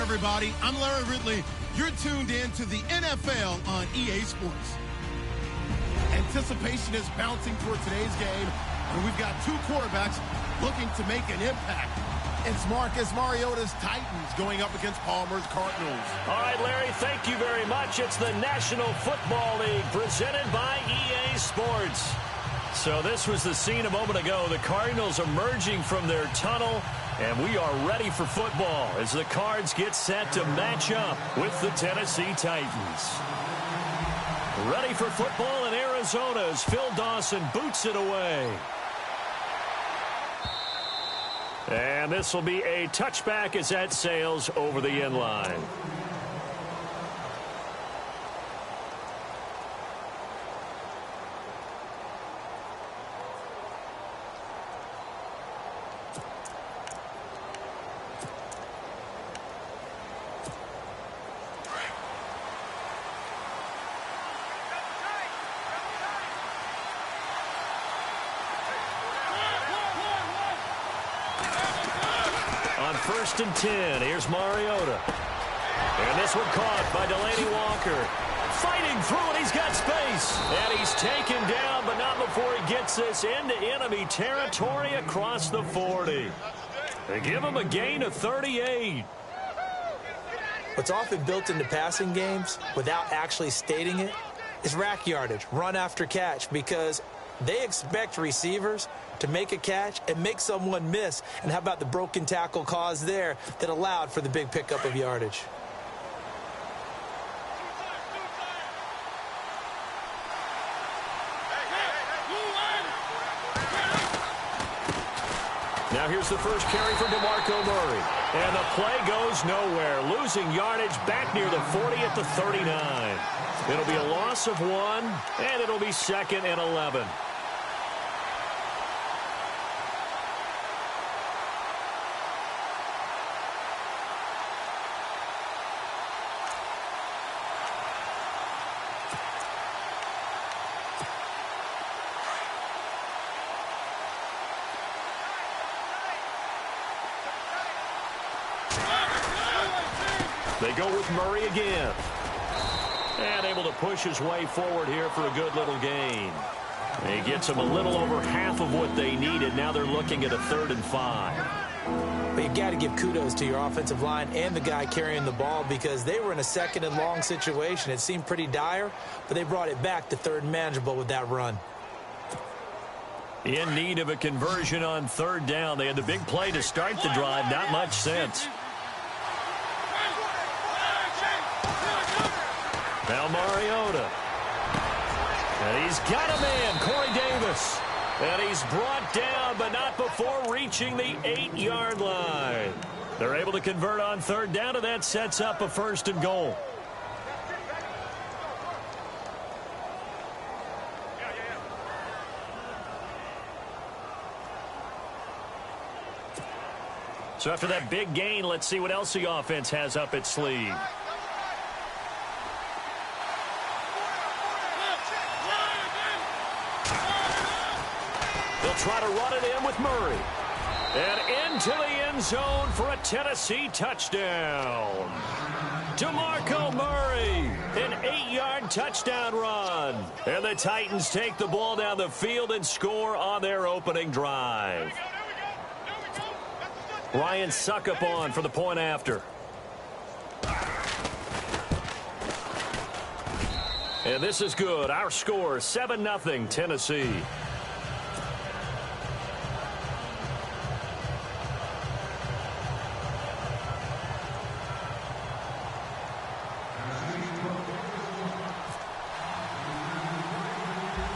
everybody. I'm Larry Ridley. You're tuned in to the NFL on EA Sports. Anticipation is bouncing for today's game, and we've got two quarterbacks looking to make an impact. It's Marcus Mariota's Titans going up against Palmer's Cardinals. All right, Larry, thank you very much. It's the National Football League presented by EA Sports. So this was the scene a moment ago. The Cardinals emerging from their tunnel, and we are ready for football as the Cards get set to match up with the Tennessee Titans. Ready for football in Arizona as Phil Dawson boots it away. And this will be a touchback as that sails over the end line. First and 10. Here's Mariota. And this one caught by Delaney Walker. Fighting through it. He's got space. And he's taken down, but not before he gets this into enemy territory across the 40. They give him a gain of 38. What's often built into passing games without actually stating it is rack yardage, run after catch, because they expect receivers to make a catch and make someone miss. And how about the broken tackle cause there that allowed for the big pickup of yardage? Now here's the first carry for DeMarco Murray. And the play goes nowhere. Losing yardage back near the 40 at the 39. It'll be a loss of 1, and it'll be 2nd and 11. They go with Murray again. And able to push his way forward here for a good little gain. He gets them a little over half of what they needed. Now they're looking at a 3rd and 5. But you've got to give kudos to your offensive line and the guy carrying the ball, because they were in a 2nd and long situation. It seemed pretty dire, but they brought it back to 3rd and manageable with that run. In need of a conversion on 3rd down. They had the big play to start the drive. Not much sense. Now Mariota. And he's got a man, Corey Davis. And he's brought down, but not before reaching the 8-yard line. They're able to convert on 3rd down, and that sets up a 1st and goal. So after that big gain, let's see what else the offense has up its sleeve. They'll try to run it in with Murray. And into the end zone for a Tennessee touchdown. DeMarco Murray, an 8-yard touchdown run. And the Titans take the ball down the field and score on their opening drive. Ryan Suckup on for the point after. And this is good. Our score, 7-0 Tennessee.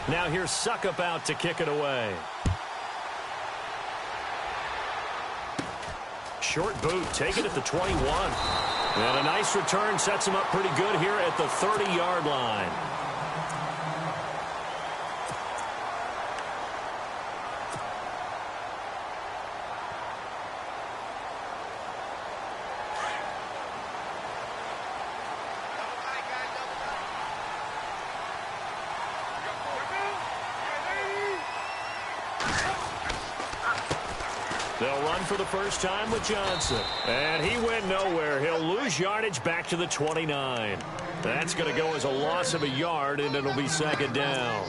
Now here's Suckup out to kick it away. Short boot, taken at the 21. And a nice return sets him up pretty good here at the 30-yard line. They'll run for the first time with Johnson. And he went nowhere. He'll lose yardage back to the 29. That's going to go as a loss of a yard, and it'll be second down.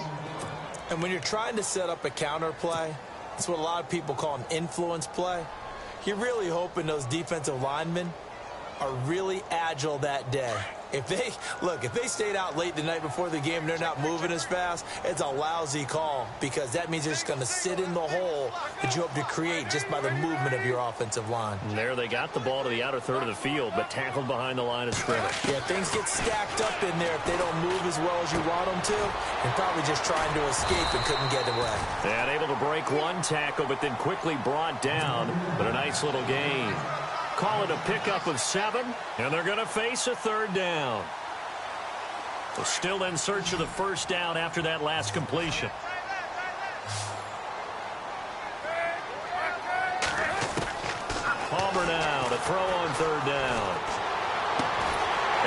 And when you're trying to set up a counter play, it's what a lot of people call an influence play. You're really hoping those defensive linemen are really agile that day. If they stayed out late the night before the game and they're not moving as fast, it's a lousy call because that means they're just going to sit in the hole that you hope to create just by the movement of your offensive line. And there they got the ball to the outer third of the field, but tackled behind the line of scrimmage. Yeah, things get stacked up in there if they don't move as well as you want them to, and probably just trying to escape and couldn't get away. And able to break one tackle, but then quickly brought down, but a nice little gain. Call it a pickup of 7, and they're going to face a third down. They're still in search of the first down after that last completion. Palmer now to throw on third down.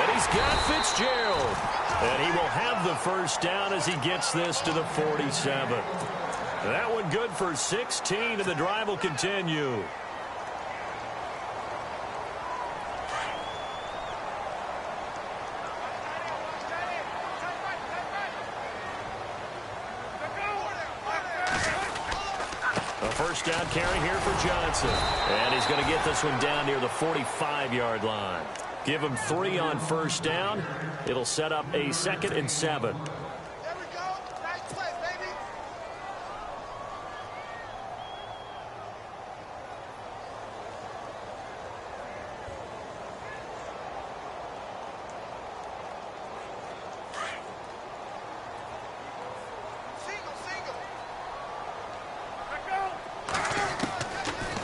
And he's got Fitzgerald. And he will have the first down as he gets this to the 47. That one good for 16, and the drive will continue. First down carry here for Johnson. And he's going to get this one down near the 45-yard line. Give him 3 on first down. It'll set up a 2nd and 7. There we go. Nice play, baby.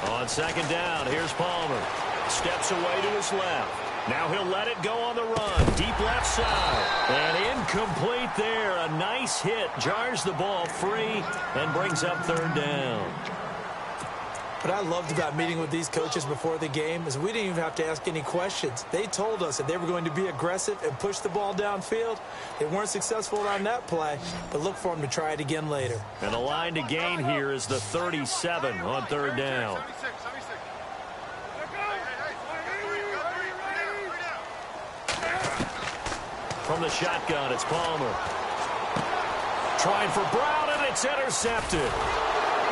On second down, here's Palmer. Steps away to his left. Now he'll let it go on the run. Deep left side. And incomplete there. A nice hit. Jars the ball free and brings up third down. What I loved about meeting with these coaches before the game is we didn't even have to ask any questions. They told us that they were going to be aggressive and push the ball downfield. They weren't successful on that play, but look for them to try it again later. And the line to gain here is the 37 on third down. From the shotgun, it's Palmer. Trying for Brown, and it's intercepted.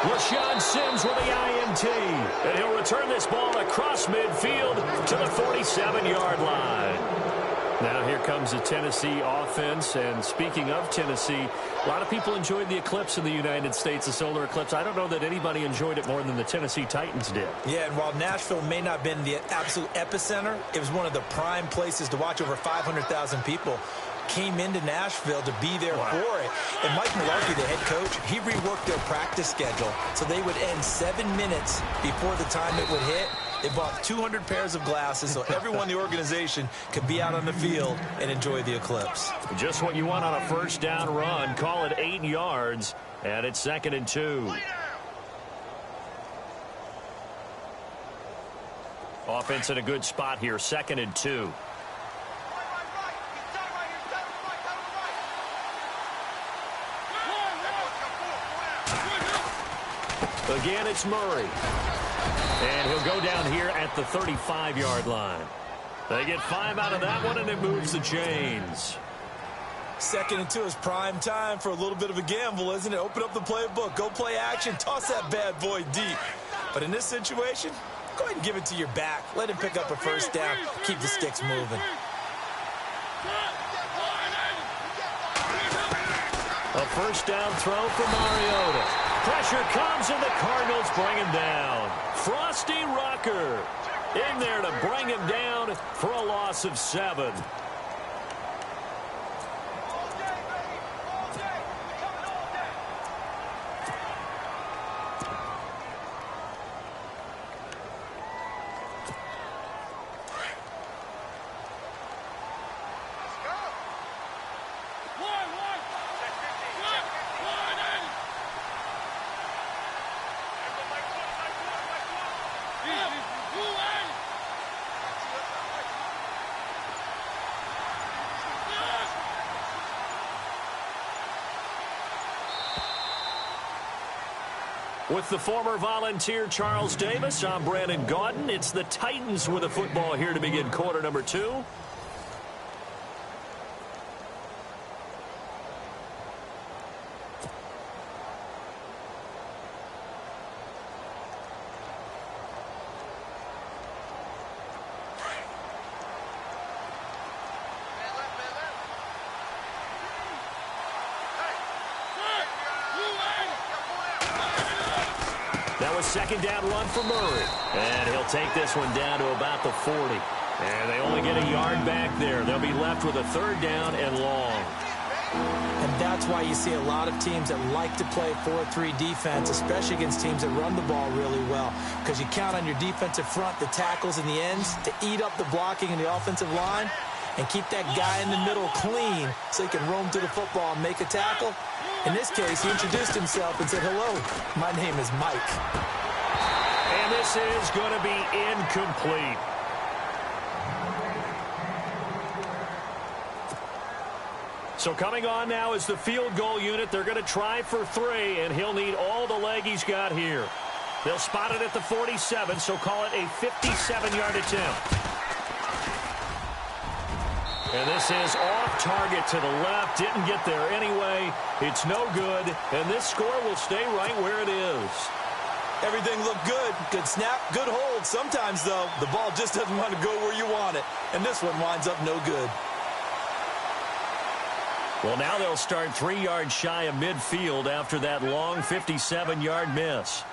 LaShawn Sims with the INT. And he'll return this ball across midfield to the 47-yard line. Now here comes the Tennessee offense. And speaking of Tennessee, a lot of people enjoyed the eclipse in the United States, the solar eclipse. I don't know that anybody enjoyed it more than the Tennessee Titans did. Yeah, and while Nashville may not have been the absolute epicenter, it was one of the prime places to watch. Over 500,000 people came into Nashville to be there for it. And Mike Mularkey, the head coach, he reworked their practice schedule so they would end 7 minutes before the time it would hit. They bought 200 pairs of glasses so everyone in the organization could be out on the field and enjoy the eclipse. Just what you want on a first down run. Call it 8 yards, and it's 2nd and 2. Offense in a good spot here, 2nd and 2. Again, it's Murray. And he'll go down here at the 35-yard line. They get 5 out of that one, and it moves the chains. 2nd and 2 is prime time for a little bit of a gamble, isn't it? Open up the playbook, go play action, toss that bad boy deep. But in this situation, go ahead and give it to your back. Let him pick up a first down. Keep the sticks moving. A first down throw for Mariota. Pressure comes, and the Cardinals bring him down. Frosty Rucker in there to bring him down for a loss of 7. With the former Volunteer Charles Davis, I'm Brandon Gaudin. It's the Titans with the football here to begin quarter number 2. That was second down run for Murray. And he'll take this one down to about the 40. And they only get a yard back there. They'll be left with a third down and long. And that's why you see a lot of teams that like to play 4-3 defense, especially against teams that run the ball really well. Because you count on your defensive front, the tackles and the ends, to eat up the blocking in the offensive line and keep that guy in the middle clean so he can roam to the football and make a tackle. In this case, he introduced himself and said, "Hello, my name is Mike." And this is going to be incomplete. So coming on now is the field goal unit. They're going to try for 3, and he'll need all the leg he's got here. They'll spot it at the 47, so call it a 57-yard attempt. And this is off target to the left. Didn't get there anyway. It's no good. And this score will stay right where it is. Everything looked good. Good snap, good hold. Sometimes, though, the ball just doesn't want to go where you want it. And this one winds up no good. Well, now they'll start 3 yards shy of midfield after that long 57-yard miss.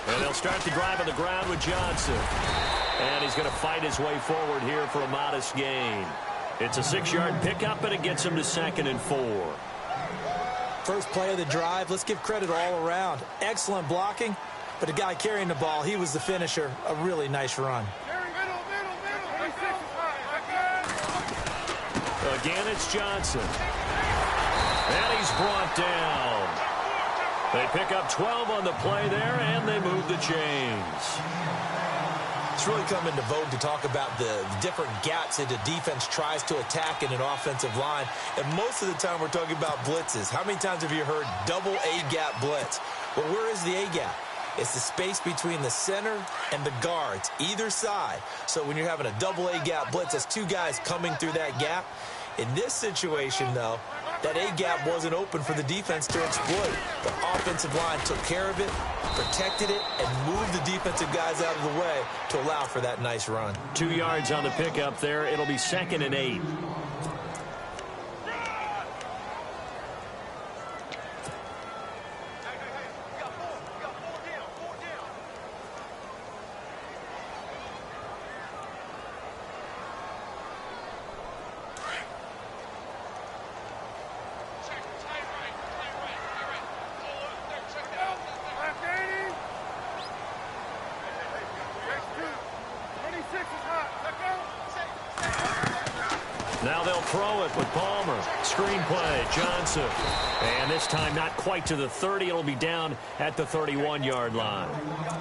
And they'll start the drive on the ground with Johnson. And he's going to fight his way forward here for a modest gain. It's a 6-yard pickup, and it gets him to 2nd and 4. First play of the drive, let's give credit all around. Excellent blocking, but the guy carrying the ball, he was the finisher. A really nice run. Again, it's Johnson. And he's brought down. They pick up 12 on the play there, and they move the chains. It's really come into vogue to talk about the different gaps that the defense tries to attack in an offensive line. And most of the time we're talking about blitzes. How many times have you heard double A-gap blitz? Well, where is the A-gap? It's the space between the center and the guards, either side. So when you're having a double A-gap blitz, that's 2 guys coming through that gap. In this situation, though, that A-gap wasn't open for the defense to exploit. The offensive line took care of it, protected it, and moved the defensive guys out of the way to allow for that nice run. 2 yards on the pickup there. It'll be 2nd and 8. Now they'll throw it with Palmer. Screen play, Johnson. And this time not quite to the 30. It'll be down at the 31-yard line.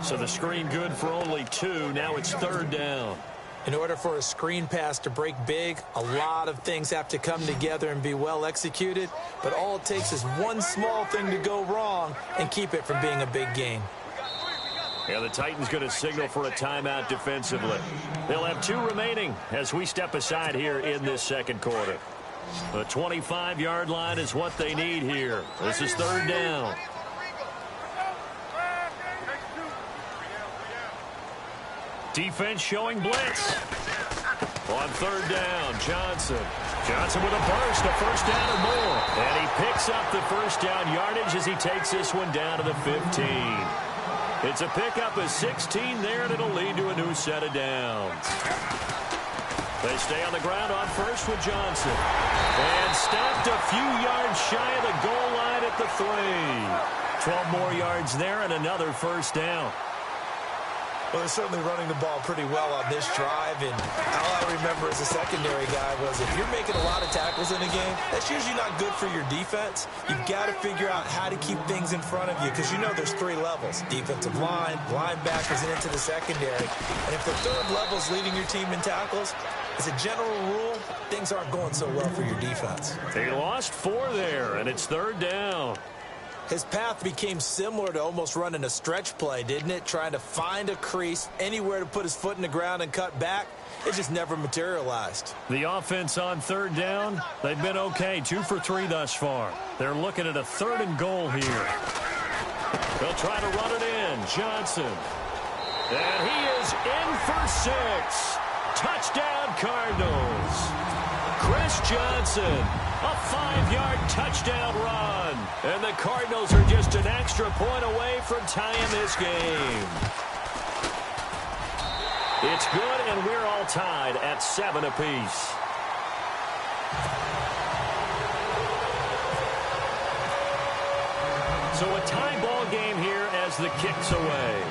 So the screen good for only 2. Now it's 3rd down. In order for a screen pass to break big, a lot of things have to come together and be well executed. But all it takes is one small thing to go wrong and keep it from being a big gain. Yeah, the Titans going to signal for a timeout defensively. They'll have 2 remaining as we step aside here in this second quarter. The 25-yard line is what they need here. This is 3rd down. Defense showing blitz. On 3rd down, Johnson. Johnson with a burst, a first down or more. And he picks up the first down yardage as he takes this one down to the 15. It's a pickup of 16 there, and it'll lead to a new set of downs. They stay on the ground on first with Johnson. And stopped a few yards shy of the goal line at the 3. 12 more yards there and another first down. Well, they're certainly running the ball pretty well on this drive, and all I remember as a secondary guy was if you're making a lot of tackles in a game, that's usually not good for your defense. You've got to figure out how to keep things in front of you because you know there's 3 levels: defensive line, linebackers, and into the secondary. And if the 3rd level is leading your team in tackles, as a general rule, things aren't going so well for your defense. They lost 4 there, and it's 3rd down. His path became similar to almost running a stretch play, didn't it? Trying to find a crease, anywhere to put his foot in the ground and cut back. It just never materialized. The offense on 3rd down, they've been okay. 2 for 3 thus far. They're looking at a 3rd and goal here. They'll try to run it in. Johnson. And he is in for 6. Touchdown, Cardinals. Chris Johnson, a 5-yard touchdown run. And the Cardinals are just an extra point away from tying this game. It's good, and we're all tied at 7 apiece. So a tie ball game here as the kick's away.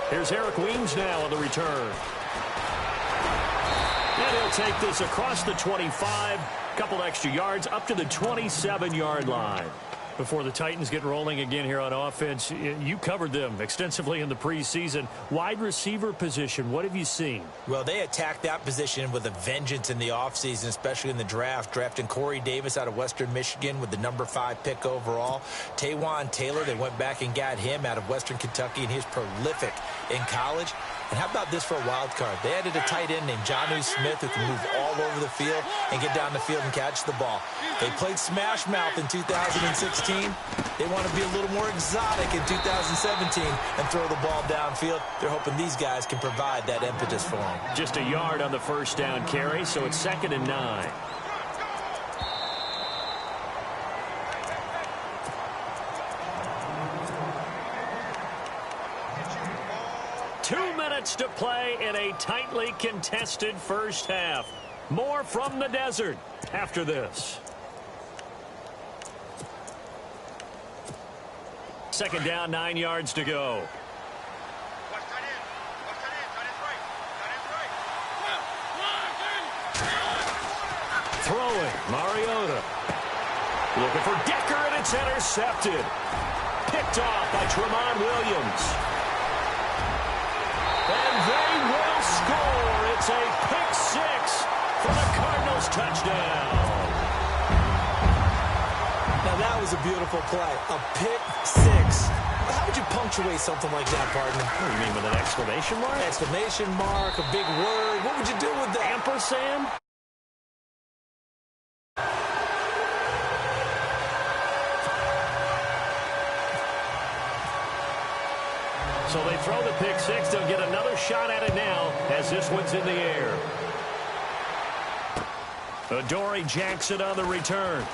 Here's Eric Weems now on the return. And he'll take this across the 25, couple extra yards, up to the 27-yard line. Before the Titans get rolling again here on offense, you covered them extensively in the preseason. Wide receiver position, what have you seen? Well, they attacked that position with a vengeance in the offseason, especially in the draft, drafting Corey Davis out of Western Michigan with the number 5 pick overall. Taywan Taylor, they went back and got him out of Western Kentucky, and he was prolific in college. And how about this for a wild card? They added a tight end named Jonnu Smith who can move all over the field and get down the field and catch the ball. They played smash mouth in 2016. They want to be a little more exotic in 2017 and throw the ball downfield. They're hoping these guys can provide that impetus for them. Just a yard on the first down carry, so it's 2nd and 9. To play in a tightly contested first half. More from the desert after this. 2nd down, 9 yards to go. Throwing, Mariota. Looking for Decker, and it's intercepted. Picked off by Tramon Williams. And they will score. It's a pick 6 for the Cardinals touchdown. Now that was a beautiful play. A pick 6. How would you punctuate something like that, partner? What do you mean, with an exclamation mark? Exclamation mark, a big word. What would you do with that? Ampersand? So they throw the pick 6. They'll get another shot at it now as this one's in the air. Adoree Jackson on the return.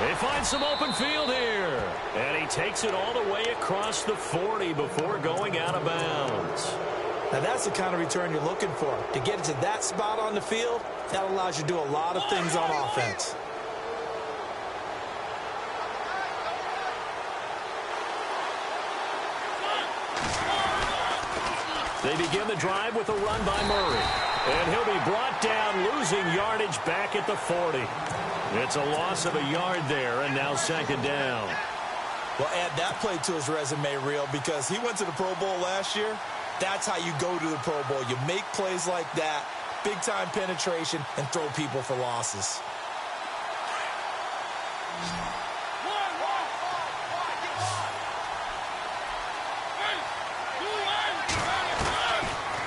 They find some open field here. And he takes it all the way across the 40 before going out of bounds. Now that's the kind of return you're looking for. To get it to that spot on the field, that allows you to do a lot of things on offense. They begin the drive with a run by Murray. And he'll be brought down, losing yardage back at the 40. It's a loss of a yard there, and now 2nd down. Well, add that play to his resume reel because he went to the Pro Bowl last year. That's how you go to the Pro Bowl. You make plays like that, big-time penetration, and throw people for losses.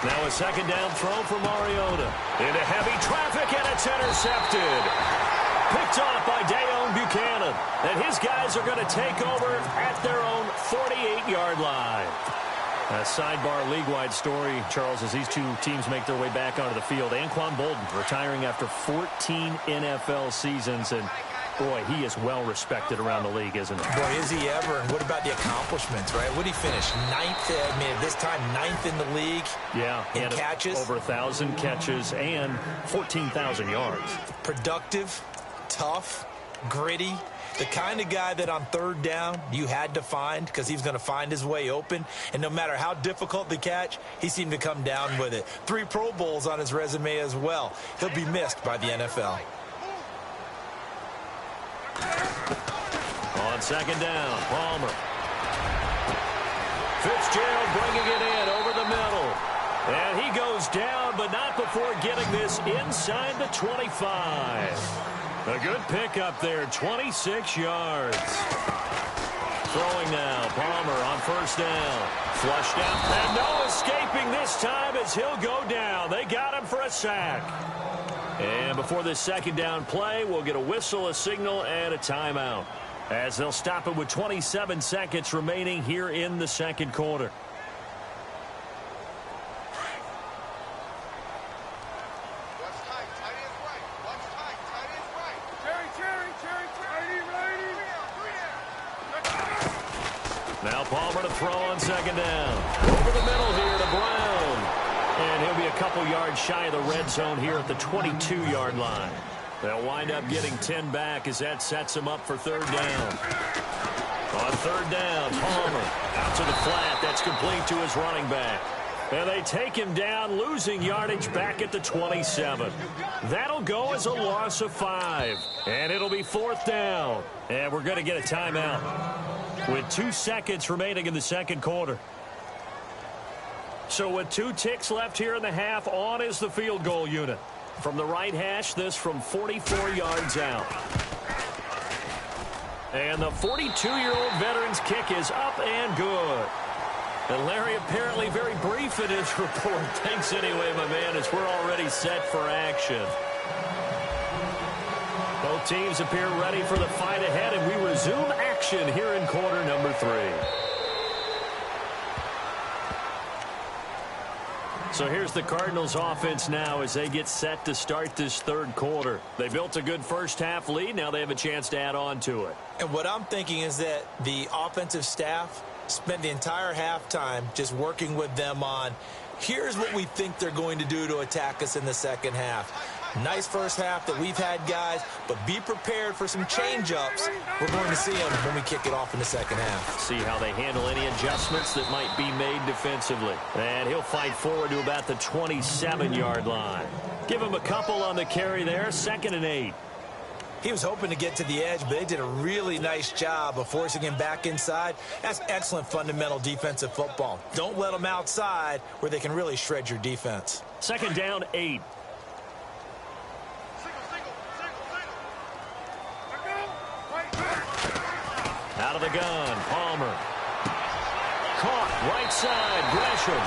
Now a 2nd down throw for Mariota. Into heavy traffic, and it's intercepted. Picked off by Dayon Buchanan. And his guys are going to take over at their own 48-yard line. A sidebar league-wide story, Charles, as these two teams make their way back onto the field. Anquan Bolden retiring after 14 NFL seasons, and boy, he is well-respected around the league, isn't he? Boy, is he ever. And what about the accomplishments, right? What did he finish? 9th, I mean, at this time, 9th in the league. Yeah. In catches. Over 1,000 catches and 14,000 yards. Productive, tough, gritty, the kind of guy that on third down you had to find because he was going to find his way open. And no matter how difficult the catch, he seemed to come down with it. 3 Pro Bowls on his resume as well. He'll be missed by the NFL. On second down, Palmer. Fitzgerald bringing it in over the middle. And he goes down, but not before getting this inside the 25. A good pickup there, 26 yards. Throwing now, Palmer on first down. Flushed out, and no escaping this time as he'll go down. They got him for a sack. And before this second down play, we'll get a whistle, a signal, and a timeout, as they'll stop it with 27 seconds remaining here in the second quarter. Now Palmer to throw on second down. Over the middle here to Brown. And he'll be a couple yards shy of the red zone here at the 22-yard line. They'll wind up getting 10 back as that sets him up for third down. On third down, Palmer out to the flat. That's complete to his running back. And they take him down, losing yardage back at the 27. That'll go as a loss of 5. And it'll be fourth down. And we're going to get a timeout with 2 seconds remaining in the second quarter. So with 2 ticks left here in the half, on is the field goal unit. From the right hash, this from 44 yards out. And the 42-year-old veteran's kick is up and good. And Larry apparently very brief in his report. Thanks anyway, my man, as we're already set for action. Both teams appear ready for the fight ahead, and we resume action here in quarter number 3. So here's the Cardinals offense now as they get set to start this third quarter. They built a good first half lead. Now they have a chance to add on to it. And what I'm thinking is that the offensive staff spent the entire halftime just working with them on, here's what we think they're going to do to attack us in the second half. Nice first half that we've had, guys, but be prepared for some change-ups. We're going to see them when we kick it off in the second half. See how they handle any adjustments that might be made defensively. And he'll fight forward to about the 27-yard line. Give him a couple on the carry there, 2nd and 8. He was hoping to get to the edge, but they did a really nice job of forcing him back inside. That's excellent fundamental defensive football. Don't let them outside where they can really shred your defense. 2nd down, 8. Out of the gun, Palmer. Caught, right side, Gresham.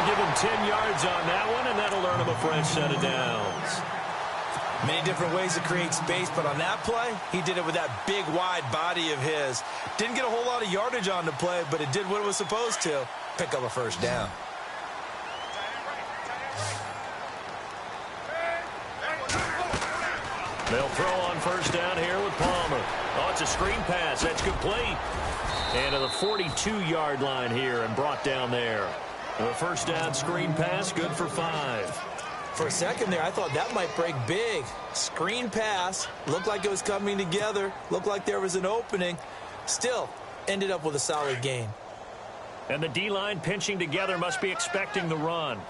Give him 10 yards on that one, and that'll earn him a fresh set of downs. Many different ways to create space, but on that play, he did it with that big, wide body of his. Didn't get a whole lot of yardage on the play, but it did what it was supposed to. Pick up a first down. They'll throw on first down here with Palmer. Oh, it's a screen pass. That's complete. And to the 42-yard line here and brought down there. A first down screen pass, good for 5. For a second there, I thought that might break big. Screen pass. Looked like it was coming together. Looked like there was an opening. Still, ended up with a solid gain. And the D-line pinching together must be expecting the run.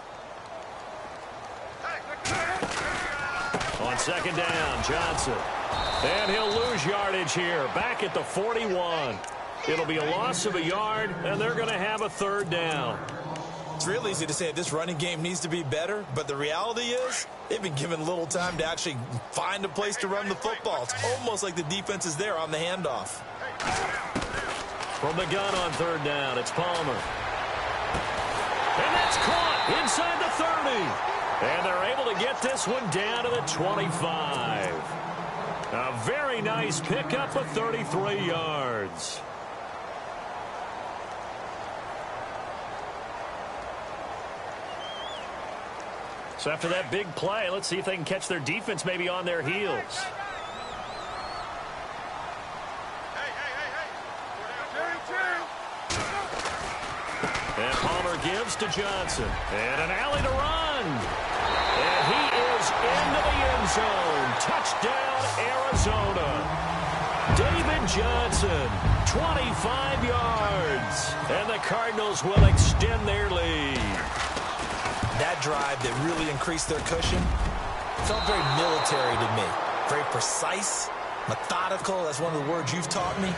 On second down, Johnson. And he'll lose yardage here, back at the 41. It'll be a loss of a yard, and they're going to have a third down. It's real easy to say this running game needs to be better, but the reality is they've been given little time to actually find a place to run the football. It's almost like the defense is there on the handoff. From the gun on third down, it's Palmer. And that's caught inside the 30. And they're able to get this one down to the 25. A very nice pickup of 33 yards. So after that big play, let's see if they can catch their defense maybe on their heels. And Palmer gives to Johnson. And an alley to run. And he is into the end zone. Touchdown, Arizona. Johnson. 25 yards. And the Cardinals will extend their lead. That drive that really increased their cushion felt very military to me. Very precise, methodical. That's one of the words you've taught me.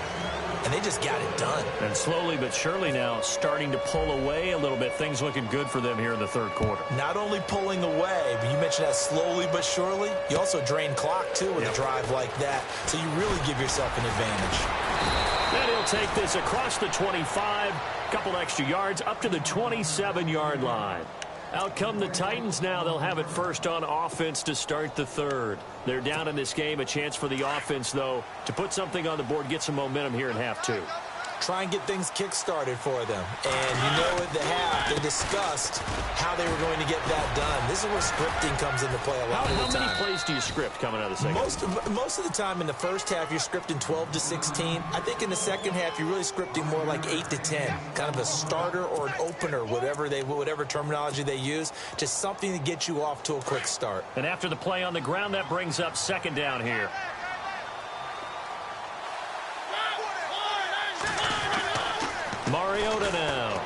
And they just got it done. And slowly but surely now starting to pull away a little bit. Things looking good for them here in the third quarter. Not only pulling away, but you mentioned that slowly but surely. You also drain clock, too, with a drive like that. So you really give yourself an advantage. And he'll take this across the 25. Couple extra yards up to the 27-yard line. Out come the Titans now. They'll have it first on offense to start the third. They're down in this game. A chance for the offense, though, to put something on the board, get some momentum here in half two. Try and get things kick-started for them. And you know at the half, they discussed how they were going to get that done. This is where scripting comes into play a lot of the time. How many plays do you script coming out of the second half? Most of the time in the first half, you're scripting 12 to 16. I think in the second half, you're really scripting more like 8 to 10. Kind of a starter or an opener, whatever terminology they use. Just something to get you off to a quick start. And after the play on the ground, that brings up second down here. Mariota now.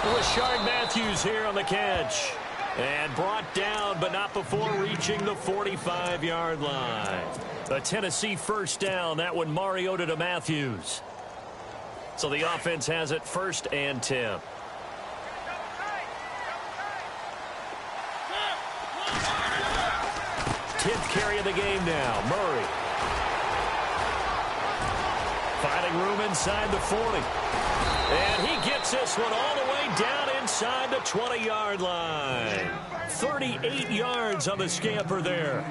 Rashard Matthews here on the catch. And brought down, but not before reaching the 45-yard line. A Tennessee first down. That one Mariota to Matthews. So the offense has it first and 10. Tenth carry of the game now. Murray. Finding room inside the 40. And he gets this one all the way down inside the 20-yard line. 38 yards on the scamper there.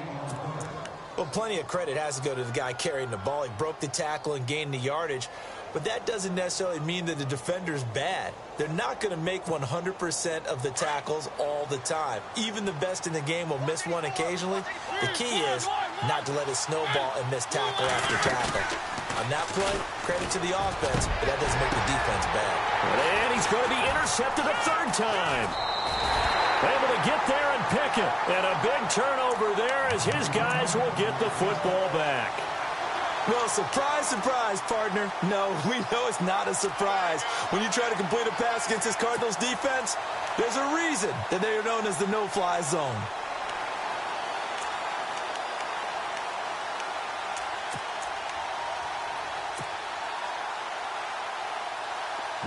Well, plenty of credit has to go to the guy carrying the ball. He broke the tackle and gained the yardage. But that doesn't necessarily mean that the defender's bad. They're not going to make 100% of the tackles all the time. Even the best in the game will miss one occasionally. The key is not to let it snowball and miss tackle after tackle. On that play, credit to the offense, but that doesn't make the defense bad. And he's going to be intercepted a third time. Able to get there and pick it. And a big turnover there as his guys will get the football back. Well, surprise, surprise, partner. No, we know it's not a surprise. When you try to complete a pass against this Cardinals defense, there's a reason that they are known as the no-fly zone.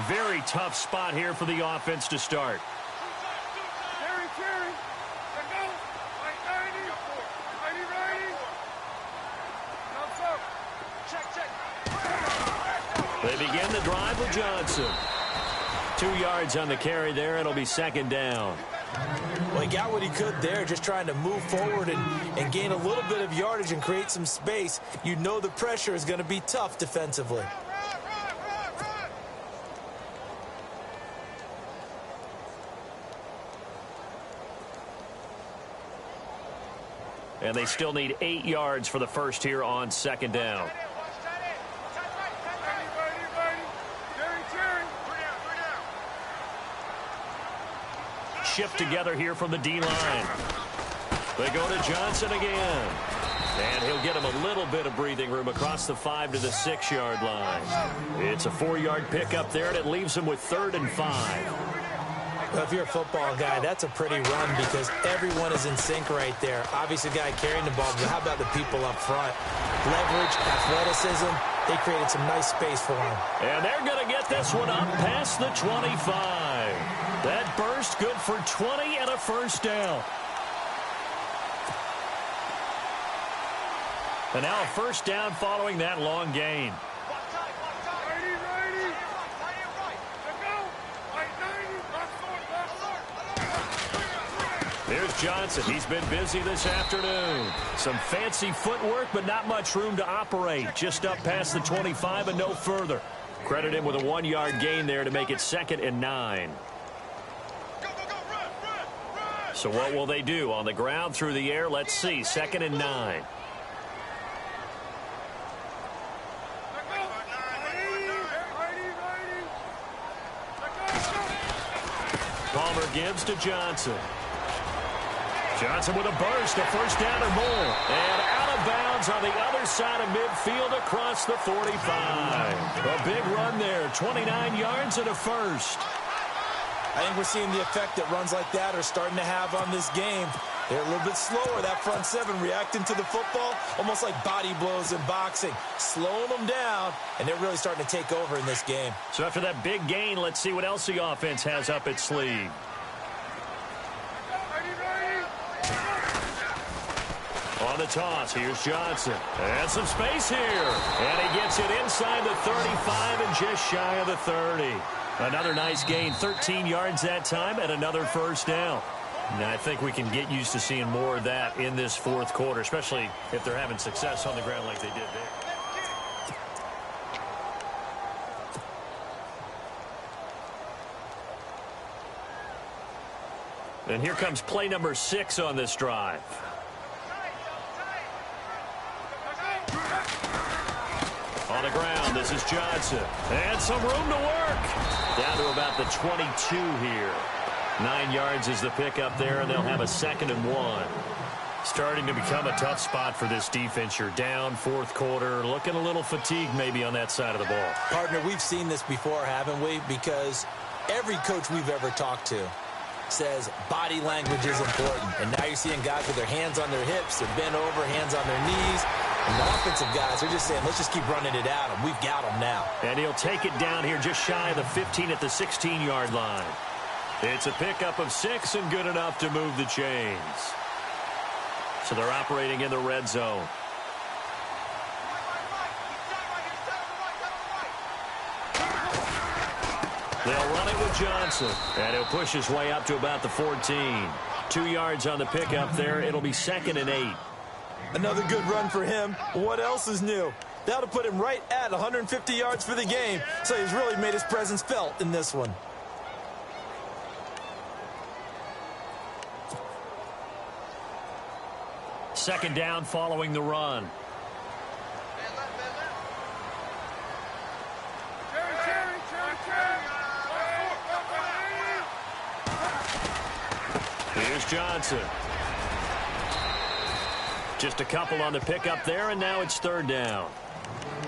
Very tough spot here for the offense to start. They begin the drive with Johnson. 2 yards on the carry there. It'll be second down. Well, he got what he could there, just trying to move forward and gain a little bit of yardage and create some space. You know the pressure is going to be tough defensively. And they still need 8 yards for the first here on second down. Shift together here from the D-line. They go to Johnson again. And he'll get him a little bit of breathing room across the 5 to the 6-yard line. It's a 4-yard pickup there, and it leaves him with 3rd and 5. Well, if you're a football guy, that's a pretty run because everyone is in sync right there. Obviously, the guy carrying the ball, but how about the people up front? Leverage, athleticism, they created some nice space for him. And they're going to get this one up past the 25. That burst good for 20 and a first down. And now a first down following that long gain. Here's Johnson. He's been busy this afternoon. Some fancy footwork, but not much room to operate. Just up past the 25 and no further. Credit him with a 1-yard gain there to make it 2nd and 9. So what will they do? On the ground, through the air, let's see. 2nd and 9. Palmer gives to Johnson. Johnson with a burst, a first down and more. And out of bounds on the other side of midfield across the 45. A big run there, 29 yards and a first. I think we're seeing the effect that runs like that are starting to have on this game. They're a little bit slower, that front seven, reacting to the football, almost like body blows in boxing, slowing them down, and they're really starting to take over in this game. So after that big gain, let's see what else the offense has up its sleeve. On the toss, here's Johnson. And some space here. And he gets it inside the 35 and just shy of the 30. Another nice gain, 13 yards that time, and another first down. And I think we can get used to seeing more of that in this fourth quarter, especially if they're having success on the ground like they did there. And here comes play number 6 on this drive. On the ground, this is Johnson. And some room to work. Down to about the 22 here. 9 yards is the pickup there, and they'll have a 2nd and 1. Starting to become a tough spot for this defense. You're down, fourth quarter, looking a little fatigued maybe on that side of the ball. Partner, we've seen this before, haven't we? Because every coach we've ever talked to says body language is important. And now you're seeing guys with their hands on their hips, they're bent over, hands on their knees. And the offensive guys are just saying, let's just keep running it at them. We've got them now. And he'll take it down here just shy of the 15 at the 16-yard line. It's a pickup of 6 and good enough to move the chains. So they're operating in the red zone. They'll run it with Johnson. And he'll push his way up to about the 14. 2 yards on the pickup there. It'll be 2nd and 8. Another good run for him. What else is new? That'll put him right at 150 yards for the game. So he's really made his presence felt in this one. Second down following the run. Here's Johnson. Just a couple on the pickup there, and now it's 3rd down.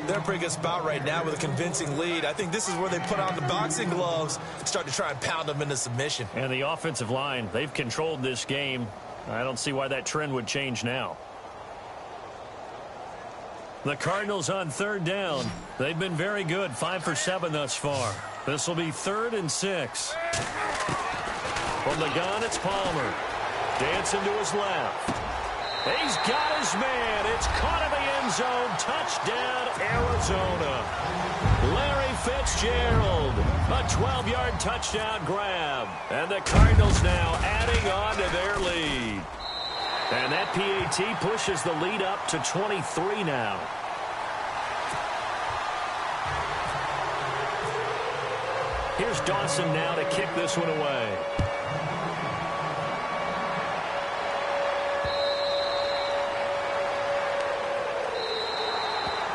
They're in a pretty good spot right now with a convincing lead. I think this is where they put on the boxing gloves, start to try and pound them into submission. And the offensive line, they've controlled this game. I don't see why that trend would change now. The Cardinals on 3rd down. They've been very good, 5 for 7 thus far. This will be 3rd and 6. From the gun, it's Palmer. Dancing to his left. He's got his man. It's caught in the end zone. Touchdown, Arizona. Larry Fitzgerald. A 12-yard touchdown grab. And the Cardinals now adding on to their lead. And that PAT pushes the lead up to 23 now. Here's Dawson now to kick this one away.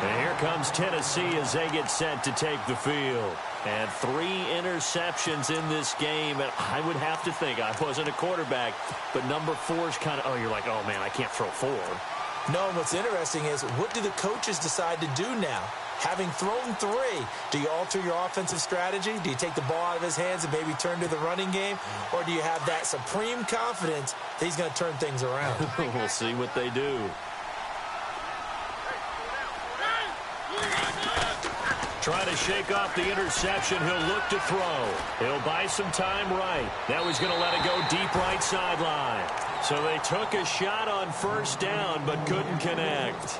And here comes Tennessee as they get set to take the field. And 3 interceptions in this game. And I would have to think, I wasn't a quarterback, but number 4 is kind of, oh, you're like, oh, man, I can't throw 4. No, and what's interesting is, what do the coaches decide to do now? Having thrown 3, do you alter your offensive strategy? Do you take the ball out of his hands and maybe turn to the running game? Or do you have that supreme confidence that he's going to turn things around? We'll see what they do. Trying to shake off the interception. He'll look to throw. He'll buy some time right. Now he's going to let it go deep right sideline. So they took a shot on 1st down but couldn't connect.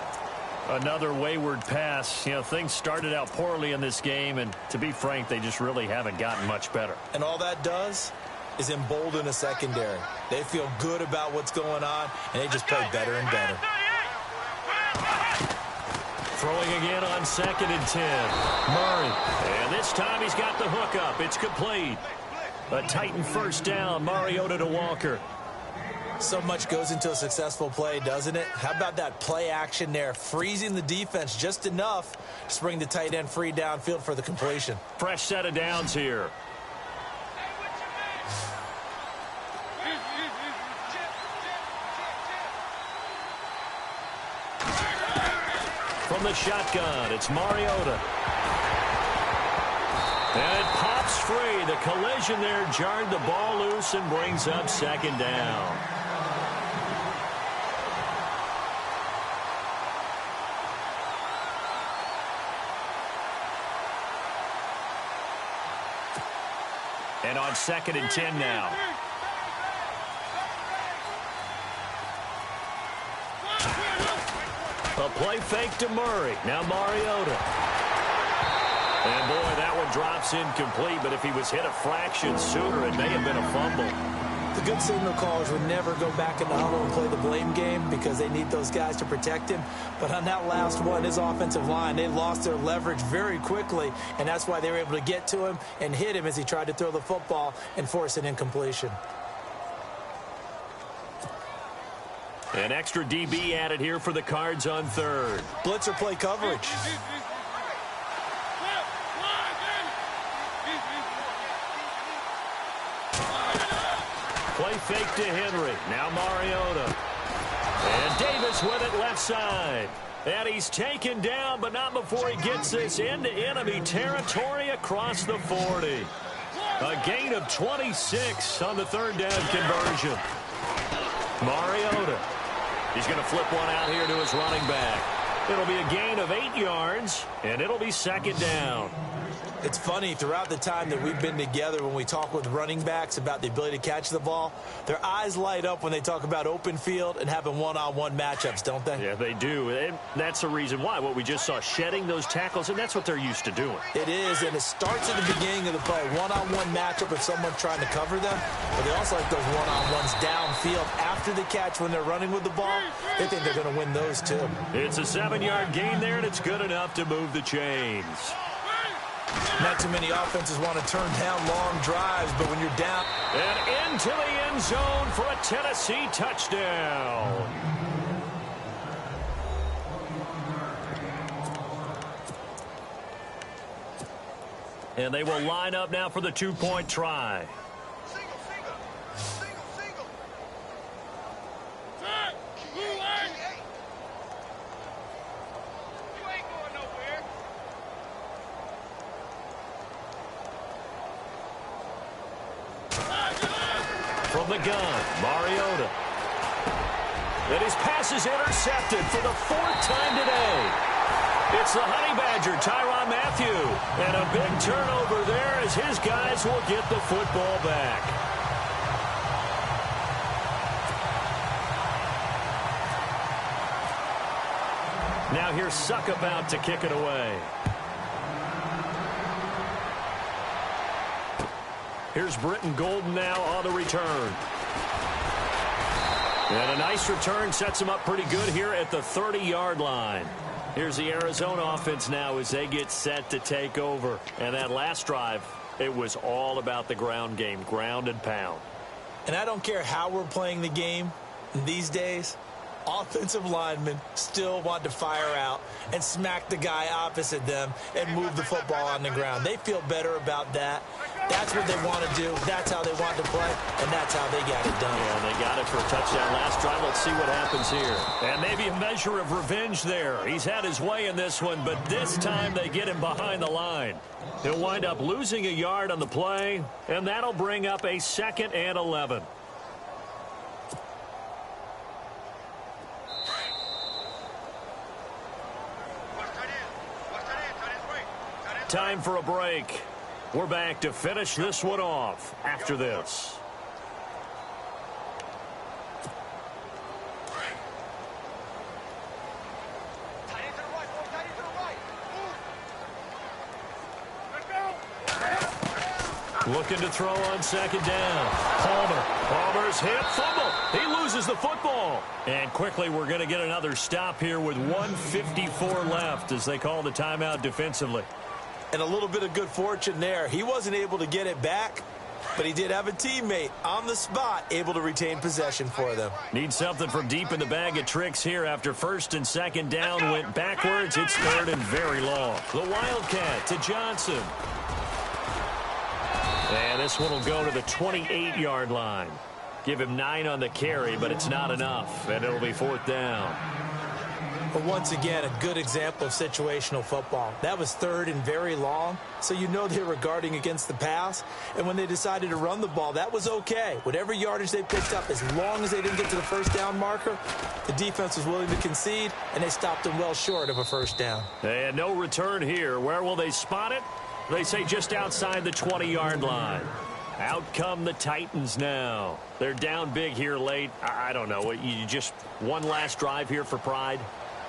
Another wayward pass. You know, things started out poorly in this game, and to be frank, they just really haven't gotten much better. And all that does is embolden a secondary. They feel good about what's going on, and they just play better and better. Throwing again on 2nd and 10. Murray. And this time he's got the hook up. It's complete. A Titan 1st down. Mariota to Walker. So much goes into a successful play, doesn't it? How about that play action there? Freezing the defense just enough to bring the tight end free downfield for the completion. Fresh set of downs here. From the shotgun, it's Mariota. And it pops free. The collision there jarred the ball loose and brings up second down. And on 2nd and 10 now. A play fake to Murray. Now Mariota. And boy, that one drops incomplete, but if he was hit a fraction sooner, it may have been a fumble. The good signal callers would never go back in the huddle and play the blame game because they need those guys to protect him. But on that last one, his offensive line, they lost their leverage very quickly, and that's why they were able to get to him and hit him as he tried to throw the football and force an incompletion. An extra DB added here for the Cards on 3rd. Blitzer play coverage. Play fake to Henry. Now Mariota. And Davis with it left side. And he's taken down, but not before he gets this into enemy territory across the 40. A gain of 26 on the 3rd down conversion. Mariota. He's going to flip one out here to his running back. It'll be a gain of 8 yards, and it'll be 2nd down. It's funny, throughout the time that we've been together, when we talk with running backs about the ability to catch the ball, their eyes light up when they talk about open field and having one-on-one matchups, don't they? Yeah, they do. And that's the reason why. What we just saw, shedding those tackles, and that's what they're used to doing. It is, and it starts at the beginning of the play. One-on-one matchup with someone trying to cover them, but they also like those one-on-ones downfield after the catch when they're running with the ball. They think they're going to win those, too. It's a 7-yard gain there, and it's good enough to move the chains. Not too many offenses want to turn down long drives, but when you're down... And into the end zone for a Tennessee touchdown. And they will line up now for the 2-point try. From the gun, Mariota. And his pass is intercepted for the 4th time today. It's the Honey Badger, Tyrann Mathieu. And a big turnover there as his guys will get the football back. Now here's Suck about to kick it away. Here's Britton Golden now on the return. And a nice return sets him up pretty good here at the 30-yard line. Here's the Arizona offense now as they get set to take over. And that last drive, it was all about the ground game, ground and pound. And I don't care how we're playing the game these days, offensive linemen still want to fire out and smack the guy opposite them and move the football on the ground. They feel better about that. That's what they want to do. That's how they want to play, and that's how they got it done. Yeah, they got it for a touchdown last drive. Let's see what happens here. And maybe a measure of revenge there. He's had his way in this one, but this time they get him behind the line. He'll wind up losing a yard on the play, and that'll bring up a 2nd and 11. Time for a break. We're back to finish this one off after this. Looking to throw on 2nd down. Palmer's hit, fumble. He loses the football. And quickly we're going to get another stop here with 1:54 left as they call the timeout defensively. And a little bit of good fortune there. He wasn't able to get it back, but he did have a teammate on the spot able to retain possession for them. Need something from deep in the bag of tricks here after 1st and 2nd down went backwards. It's 3rd and very long. The Wildcat to Johnson. And this one will go to the 28-yard line. Give him 9 on the carry, but it's not enough, and it'll be 4th down. But once again, a good example of situational football. That was third and very long, so you know they were guarding against the pass. And when they decided to run the ball, that was okay. Whatever yardage they picked up, as long as they didn't get to the first down marker, the defense was willing to concede, and they stopped them well short of a first down. And no return here. Where will they spot it? They say just outside the 20-yard line. Out come the Titans now. They're down big here late. I don't know. You just one last drive here for pride?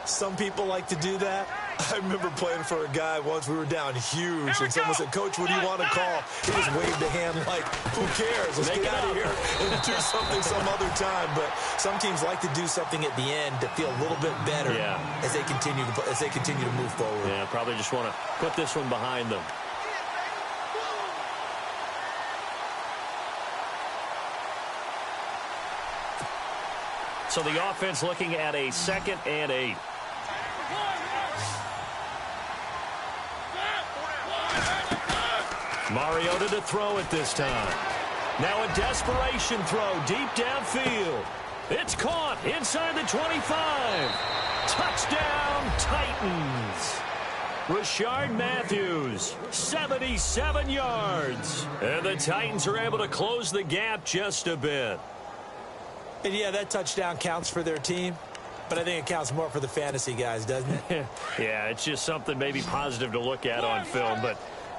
Some people like to do that. I remember playing for a guy once. We were down huge, and someone said, "Coach, what do you want to call?" He just waved a hand like, "Who cares? Let's get out of here and do something some other time." But some teams like to do something at the end to feel a little bit better as they continue to move forward. Yeah, probably just want to put this one behind them. So the offense looking at a 2nd and 8. Mariota to throw it this time. Now a desperation throw deep downfield. It's caught inside the 25. Touchdown, Titans. Rashard Matthews, 77 yards. And the Titans are able to close the gap just a bit. And yeah, that touchdown counts for their team, but I think it counts more for the fantasy guys, doesn't it? Yeah, it's just something maybe positive to look at on film, but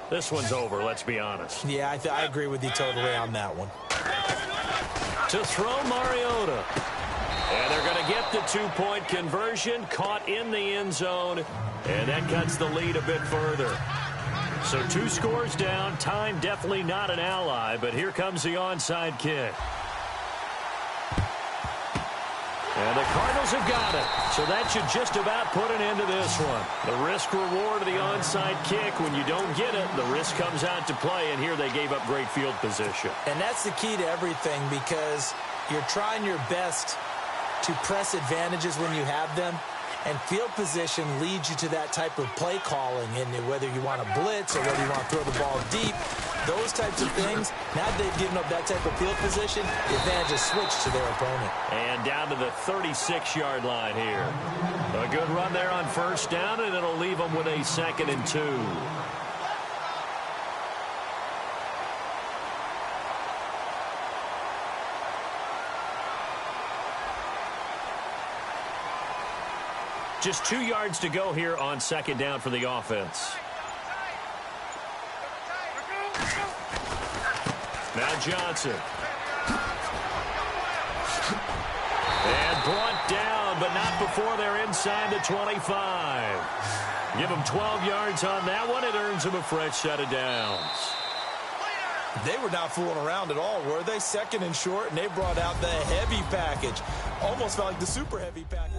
this one's over, let's be honest. Yeah, I agree with you totally on that one. To throw Mariota. And they're going to get the 2-point conversion, caught in the end zone, and that cuts the lead a bit further. So 2 scores down, time definitely not an ally, but here comes the onside kick. And the Cardinals have got it. So that should just about put an end to this one. The risk-reward of the onside kick. When you don't get it, the risk comes out to play, and here they gave up great field position. And that's the key to everything, because you're trying your best to press advantages when you have them, and field position leads you to that type of play calling. And whether you want to blitz or whether you want to throw the ball deep, those types of things, now that they've given up that type of field position, the advantage is switched to their opponent. And down to the 36-yard line here. A good run there on first down, and it'll leave them with a 2nd and 2. Just 2 yards to go here on 2nd down for the offense. Now Johnson. And brought down, but not before they're inside the 25. Give them 12 yards on that one. It earns them a fresh set of downs. They were not fooling around at all, were they? 2nd and short, and they brought out the heavy package. Almost felt like the super heavy package.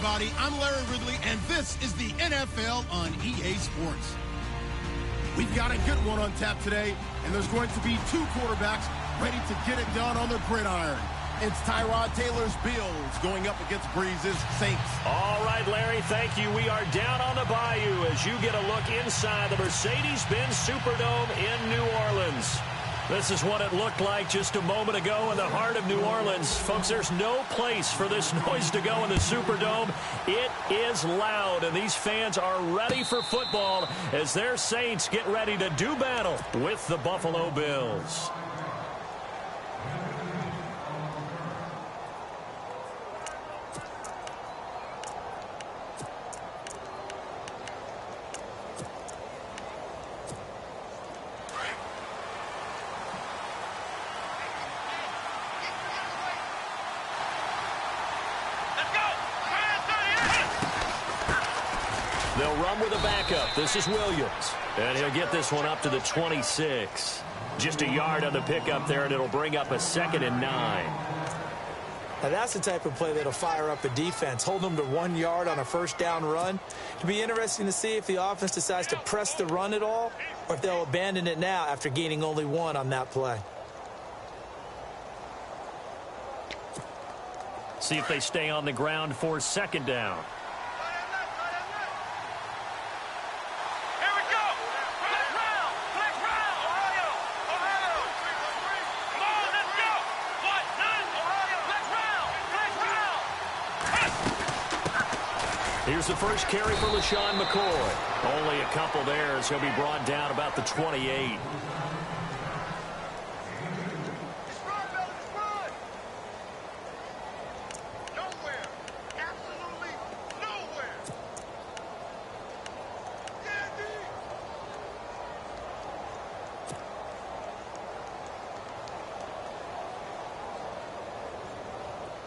everybody. I'm Larry Ridley, and this is the NFL on EA Sports. We've got a good one on tap today, and there's going to be two quarterbacks ready to get it done on the gridiron. It's Tyrod Taylor's Bills going up against Breeze's Saints. All right, Larry, thank you. We are down on the bayou as you get a look inside the Mercedes-Benz Superdome in New Orleans. This is what it looked like just a moment ago in the heart of New Orleans. Folks, there's no place for this noise to go in the Superdome. It is loud, and these fans are ready for football as their Saints get ready to do battle with the Buffalo Bills. They'll run with a backup. This is Williams. And he'll get this one up to the 26. Just a yard on the pickup there, and it'll bring up a 2nd and 9. Now that's the type of play that'll fire up a defense. Hold them to 1 yard on a first down run. It'll be interesting to see if the offense decides to press the run at all, or if they'll abandon it now after gaining only 1 on that play. See if they stay on the ground for 2nd down. Here's the first carry for LaShawn McCoy. Only a couple there as he'll be brought down about the 28.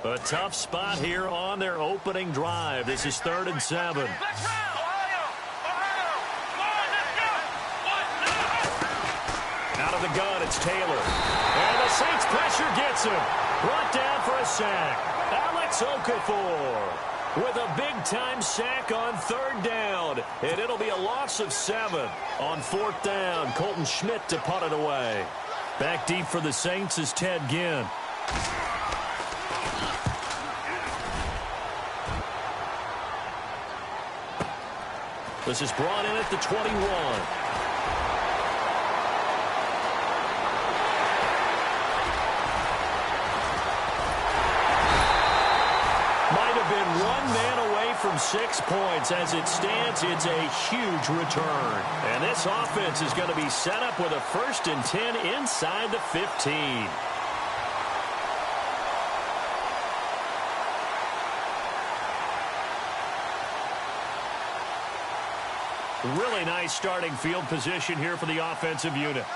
A tough spot here on their opening drive. This is 3rd and 7. Out of the gun, it's Taylor. And the Saints pressure gets him. Brought down for a sack. Alex Okafor with a big-time sack on 3rd down. And it'll be a loss of 7 on 4th down. Colton Schmidt to punt it away. Back deep for the Saints is Ted Ginn. This is brought in at the 21. Might have been 1 man away from 6 points. As it stands, it's a huge return. And this offense is going to be set up with a 1st and 10 inside the 15. Really nice starting field position here for the offensive unit.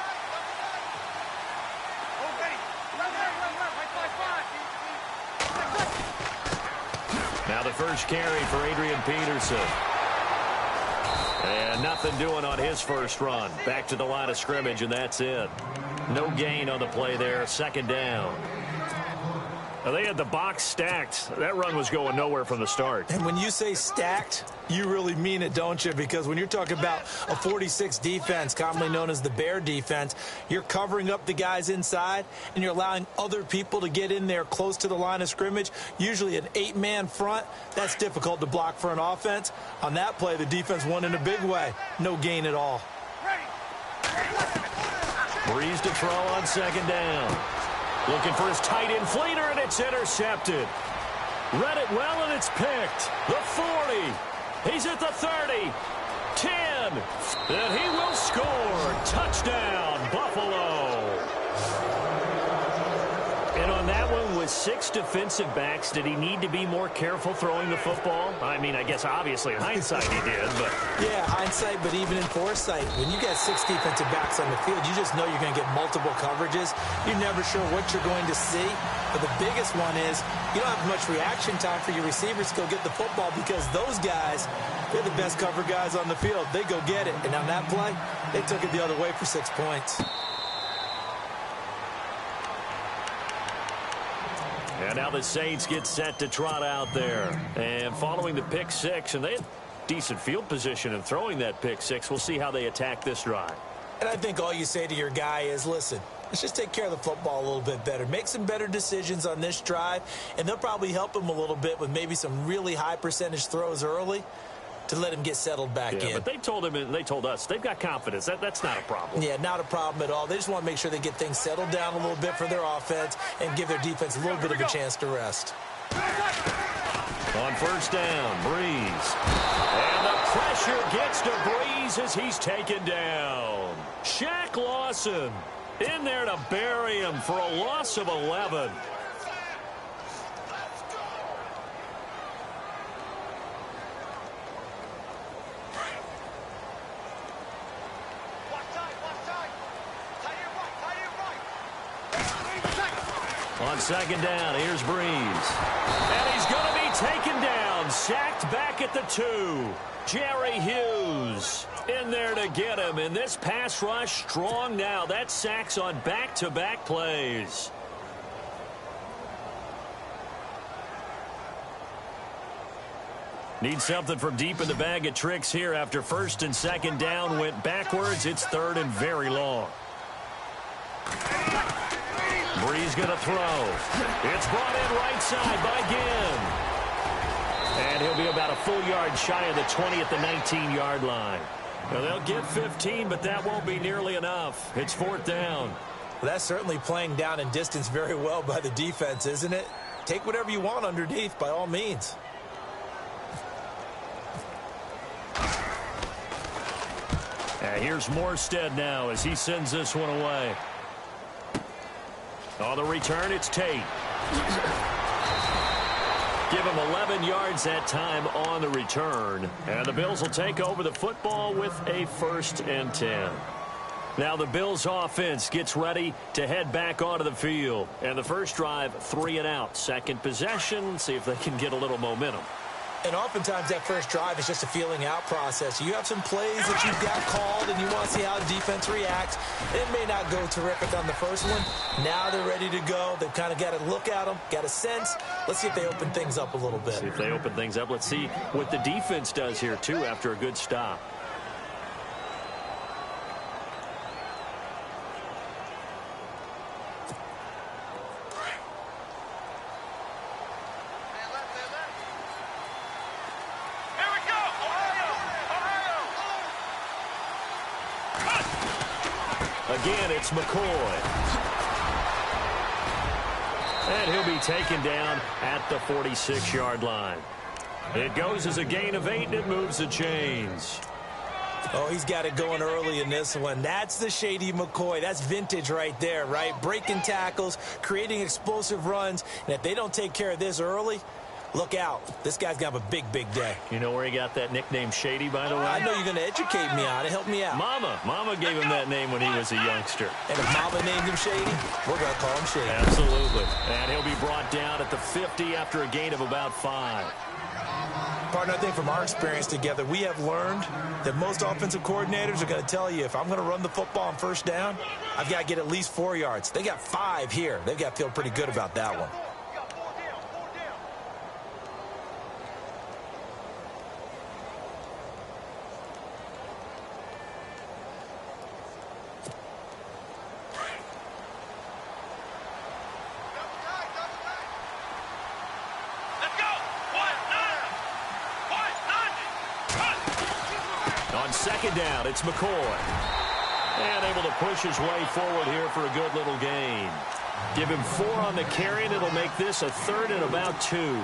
Now the first carry for Adrian Peterson. And nothing doing on his first run. Back to the line of scrimmage, and that's it. No gain on the play there. 2nd down. Now they had the box stacked. That run was going nowhere from the start. And when you say stacked, you really mean it, don't you? Because when you're talking about a 46 defense, commonly known as the Bear defense, you're covering up the guys inside, and you're allowing other people to get in there close to the line of scrimmage, usually an 8-man front. That's difficult to block for an offense. On that play, the defense won in a big way. No gain at all. Breeze to throw on 2nd down. Looking for his tight end Fleeter, and it's intercepted. Read it well, and it's picked. The 40. He's at the 30. 10. And he will score. Touchdown, Buffalo. And on that one, with 6 defensive backs, did he need to be more careful throwing the football? I mean, I guess obviously in hindsight he did, but... Yeah, hindsight, but even in foresight, when you got 6 defensive backs on the field, you just know you're going to get multiple coverages. You're never sure what you're going to see. But the biggest one is you don't have much reaction time for your receivers to go get the football because those guys, they're the best cover guys on the field. They go get it. And on that play, they took it the other way for 6 points. And now the Saints get set to trot out there. And following the pick six, and they had decent field position in throwing that pick six. We'll see how they attack this drive. And I think all you say to your guy is, listen, let's just take care of the football a little bit better. Make some better decisions on this drive, and they'll probably help him a little bit with maybe some really high percentage throws early to let him get settled back in. But they told him and they told us they've got confidence. That's not a problem. Yeah, not a problem at all. They just want to make sure they get things settled down a little bit for their offense and give their defense a little bit of a chance to rest. On first down, Breeze. And the pressure gets to Breeze as he's taken down. Shaq Lawson in there to bury him for a loss of 11. On second down, here's Breeze. And he's going to be taken down, sacked back at the 2. Jerry Hughes in there to get him. And this pass rush strong now. That's sacks on back-to-back plays. Need something from deep in the bag of tricks here after first and second down went backwards. It's third and very long. Breeze going to throw. It's brought in right side by Ginn. And he'll be about a full yard shy of the 20 at the 19-yard line. Now, they'll get 15, but that won't be nearly enough. It's fourth down. Well, that's certainly playing down in distance very well by the defense, isn't it? Take whatever you want underneath, by all means. And here's Morstead now as he sends this one away. On the return, it's Tate. Give him 11 yards that time on the return. And the Bills will take over the football with a 1st and 10. Now the Bills offense gets ready to head back onto the field. And the first drive, 3 and out. Second possession, see if they can get a little momentum. And oftentimes that first drive is just a feeling out process. You have some plays that you've got called and you want to see how the defense reacts. It may not go terrific on the first one. Now they're ready to go. They've kind of got to look at them, got a sense. Let's see if they open things up a little bit. See if they open things up. Let's see what the defense does here, too, after a good stop. Again, it's McCoy. And he'll be taken down at the 46-yard line. It goes as a gain of 8, and it moves the chains. Oh, he's got it going early in this one. That's the Shady McCoy. That's vintage right there, right? Breaking tackles, creating explosive runs. And if they don't take care of this early, look out. This guy's going to have a big, big day. You know where he got that nickname Shady, by the way? I know you're going to educate me on it. Help me out. Mama gave him that name when he was a youngster. And if Mama named him Shady, we're going to call him Shady. Absolutely. And he'll be brought down at the 50 after a gain of about 5. Partner, I think from our experience together, we have learned that most offensive coordinators are going to tell you, if I'm going to run the football on first down, I've got to get at least 4 yards. They got 5 here. They've got to feel pretty good about that one. On second down, it's McCoy. And able to push his way forward here for a good little gain. Give him 4 on the carry, and it'll make this a 3rd and about 2.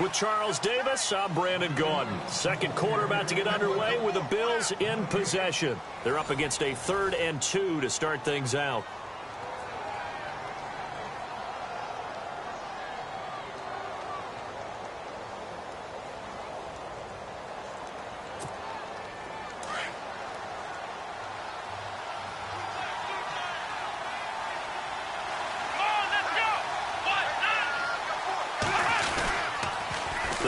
With Charles Davis, I'm Brandon Gordon. Second quarter about to get underway with the Bills in possession. They're up against a 3rd and 2 to start things out.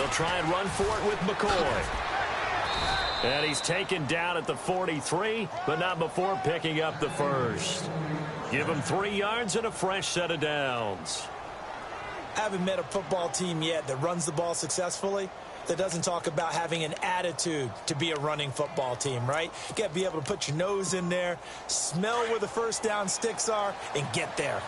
They'll try and run for it with McCoy. And he's taken down at the 43, but not before picking up the first. Give him 3 yards and a fresh set of downs. I haven't met a football team yet that runs the ball successfully that doesn't talk about having an attitude to be a running football team, right? You got to be able to put your nose in there, smell where the first down sticks are, and get there.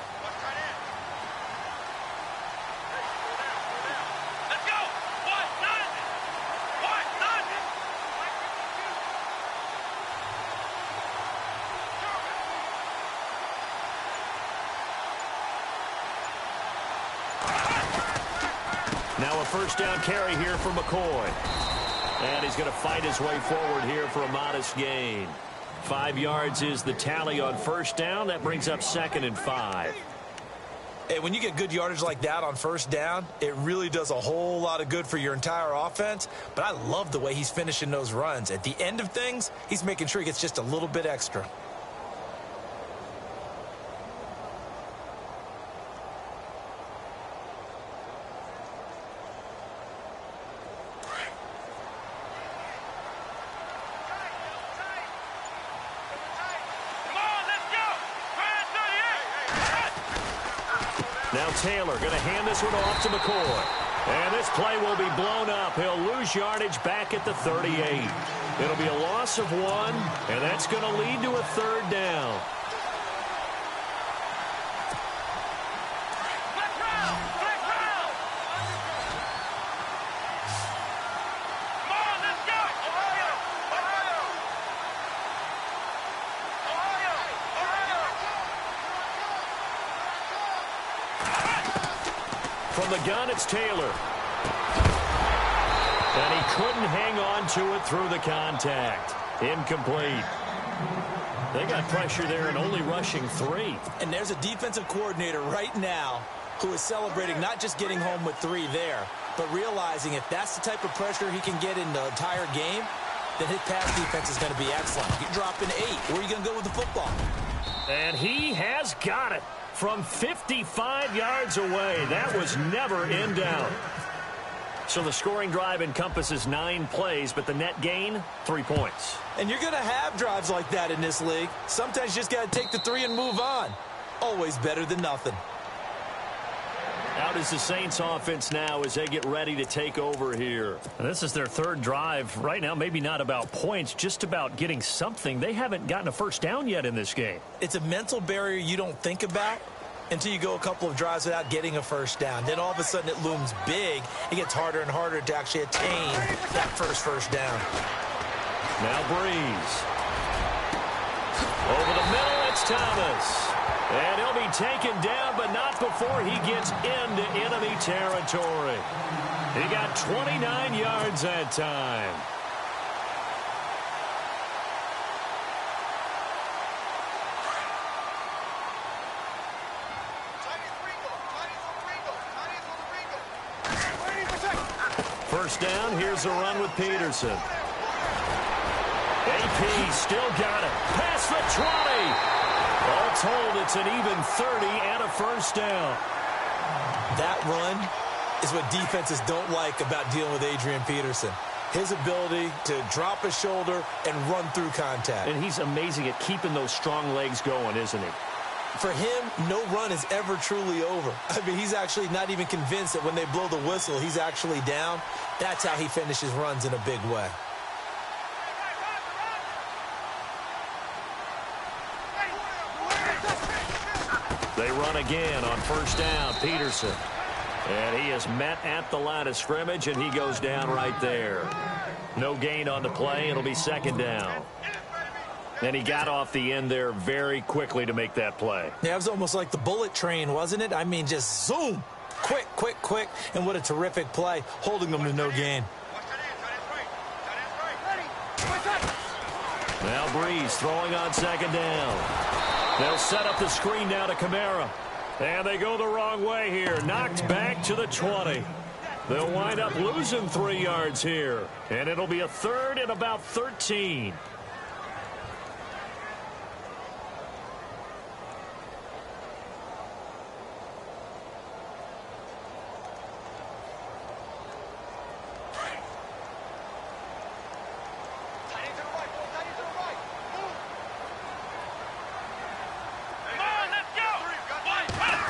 Now a first down carry here for McCoy. And he's going to fight his way forward here for a modest gain. 5 yards is the tally on first down. That brings up 2nd and 5. Hey, when you get good yardage like that on first down, it really does a whole lot of good for your entire offense. But I love the way he's finishing those runs. At the end of things, he's making sure he gets just a little bit extra. Now Taylor going to hand this one off to McCoy. And this play will be blown up. He'll lose yardage back at the 38. It'll be a loss of 1, and that's going to lead to a 3rd down. From the gun, it's Taylor. And he couldn't hang on to it through the contact. Incomplete. They got pressure there and only rushing 3. And there's a defensive coordinator right now who is celebrating not just getting home with 3 there, but realizing if that's the type of pressure he can get in the entire game, then his pass defense is going to be excellent. You're dropping 8. Where are you going to go with the football? And he has got it. From 55 yards away. That was never in doubt. So the scoring drive encompasses 9 plays, but the net gain, 3 points. And you're going to have drives like that in this league. Sometimes you just got to take the 3 and move on. Always better than nothing. Out is the Saints offense now as they get ready to take over here. And this is their 3rd drive. Right now, maybe not about points, just about getting something. They haven't gotten a first down yet in this game. It's a mental barrier you don't think about until you go a couple of drives without getting a first down. Then all of a sudden it looms big. It gets harder and harder to actually attain that first down. Now Breeze. Over the middle, it's Thomas. And he'll be taken down, but not before he gets into enemy territory. He got 29 yards that time. First down, here's a run with Peterson. AP still got it. Past the 20. All told, it's an even 30 and a first down. That run is what defenses don't like about dealing with Adrian Peterson. His ability to drop a shoulder and run through contact. And he's amazing at keeping those strong legs going, isn't he? For him, no run is ever truly over. I mean, he's actually not even convinced that when they blow the whistle, he's actually down. That's how he finishes runs in a big way. They run again on first down, Peterson. And he is met at the line of scrimmage, and he goes down right there. No gain on the play. It'll be 2nd down. And he got off the end there very quickly to make that play. Yeah, it was almost like the bullet train, wasn't it? I mean, just zoom. Quick, quick, quick. And what a terrific play, holding them to no gain. Now Breeze throwing on 2nd down. They'll set up the screen now to Kamara. And they go the wrong way here. Knocked back to the 20. They'll wind up losing 3 yards here. And it'll be a 3rd and about 13.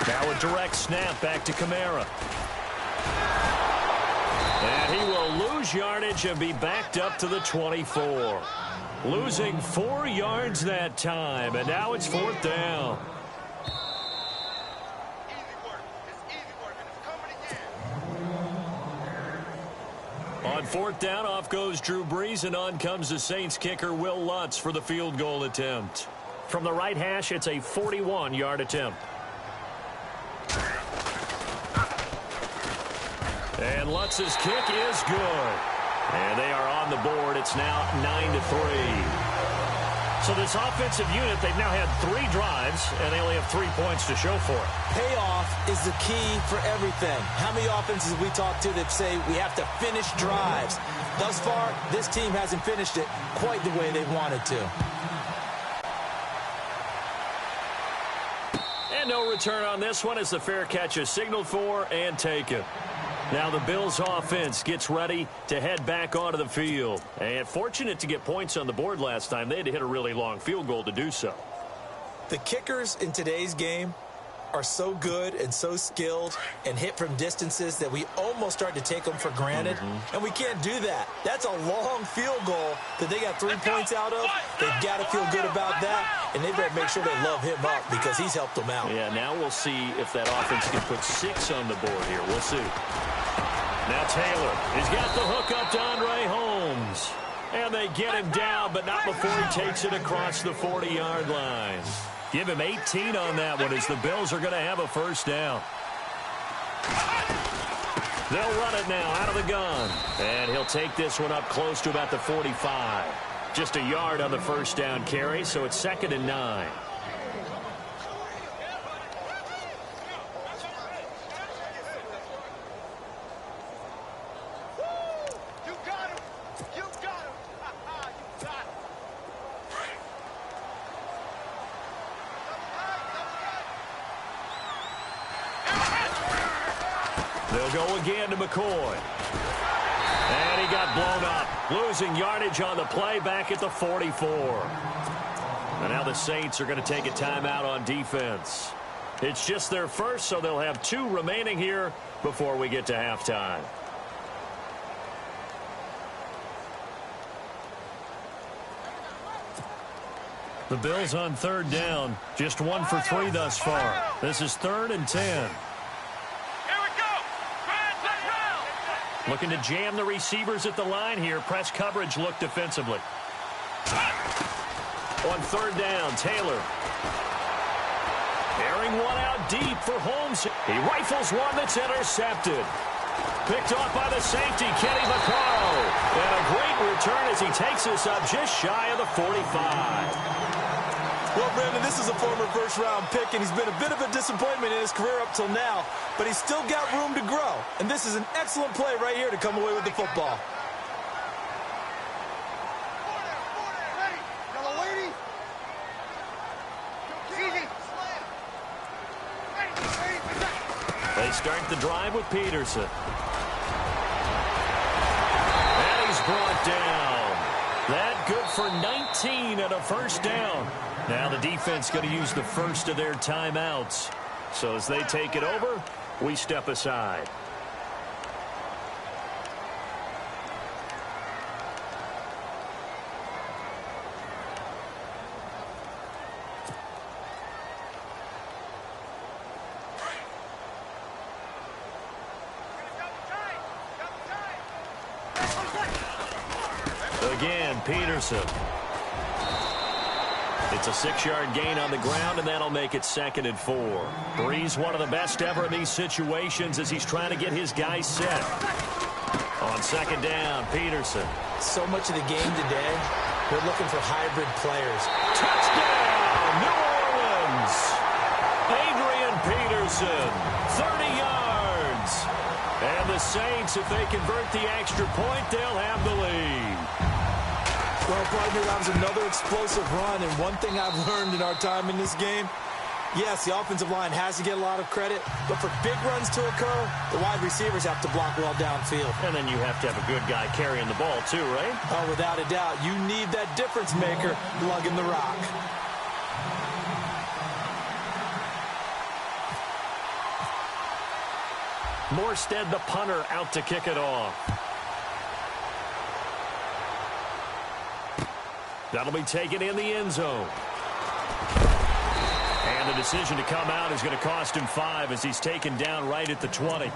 Now a direct snap back to Kamara. And he will lose yardage and be backed up to the 24. Losing 4 yards that time, and now it's 4th down. On 4th down, off goes Drew Brees, and on comes the Saints kicker Will Lutz for the field goal attempt. From the right hash, it's a 41-yard attempt. And Lutz's kick is good. And they are on the board. It's now 9-3. So this offensive unit, they've now had 3 drives, and they only have 3 points to show for it. Payoff is the key for everything. How many offenses have we talked to that say we have to finish drives? Thus far, this team hasn't finished it quite the way they wanted to. And no return on this one as the fair catch is signaled for and taken. Now the Bills offense gets ready to head back onto the field. And fortunate to get points on the board last time. They had to hit a really long field goal to do so. The kickers in today's game are so good and so skilled and hit from distances that we almost start to take them for granted. And we can't do that. That's a long field goal that they got 3 points out of. They've got to feel good about that, and they better make sure they love him up because he's helped them out. Yeah, now we'll see if that offense can put 6 on the board here. We'll see. Now Taylor, he's got the hook up to Andre Holmes. And they get him down, but not before he takes it across the 40-yard line. Give him 18 on that one as the Bills are going to have a first down. They'll run it now out of the gun. And he'll take this one up close to about the 45. Just a yard on the first down carry, so it's 2nd and 9. They'll go again to McCoy. And he got blown up. Losing yardage on the play back at the 44. And now the Saints are going to take a timeout on defense. It's just their first, so they'll have 2 remaining here before we get to halftime. The Bills on 3rd down. Just 1 for 3 thus far. This is 3rd and 10. Looking to jam the receivers at the line here. Press coverage look defensively. On 3rd down, Taylor. Airing one out deep for Holmes. He rifles one that's intercepted. Picked off by the safety, Kenny Vaccaro. And a great return as he takes this up just shy of the 45. Well, Brandon, this is a former first-round pick, and he's been a bit of a disappointment in his career up till now, but he's still got room to grow. And this is an excellent play right here to come away with the football. They start the drive with Peterson. And he's brought down. That good for 19 and a first down. Now the defense going to use the first of their timeouts. So as they take it over, we step aside. Again, Peterson. It's a 6-yard gain on the ground, and that'll make it 2nd and 4. Brees, one of the best ever in these situations as he's trying to get his guys set. On 2nd down, Peterson. So much of the game today, we're looking for hybrid players. Touchdown, New Orleans. Adrian Peterson, 30 yards. And the Saints, if they convert the extra point, they'll have the lead. Well, partner, that was another explosive run, and one thing I've learned in our time in this game, yes, the offensive line has to get a lot of credit, but for big runs to occur, the wide receivers have to block well downfield. And then you have to have a good guy carrying the ball too, right? Oh, without a doubt. You need that difference maker lugging the rock. Morstead, the punter, out to kick it off. That'll be taken in the end zone. And the decision to come out is going to cost him 5 as he's taken down right at the 20.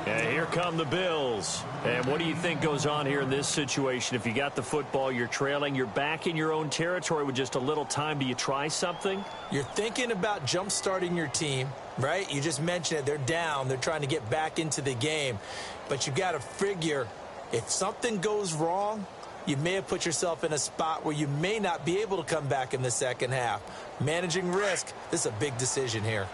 And here come the Bills. And what do you think goes on here in this situation? If you got the football, you're trailing, you're back in your own territory with just a little time. Do you try something? You're thinking about jump-starting your team, right? You just mentioned it. They're down. They're trying to get back into the game. But you got to figure if something goes wrong, you may have put yourself in a spot where you may not be able to come back in the second half. Managing risk, this is a big decision here.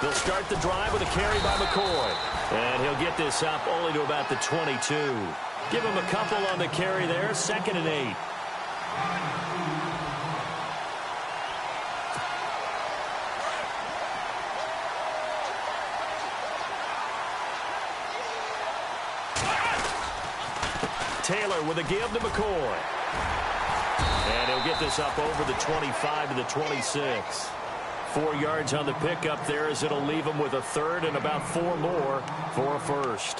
They'll start the drive with a carry by McCoy. And he'll get this up only to about the 22. Give him a couple on the carry there. 2nd and 8. Taylor with a give to McCoy. And he'll get this up over the 25 to the 26. 4 yards on the pickup there as it'll leave him with a 3rd and about 4 more for a 1st.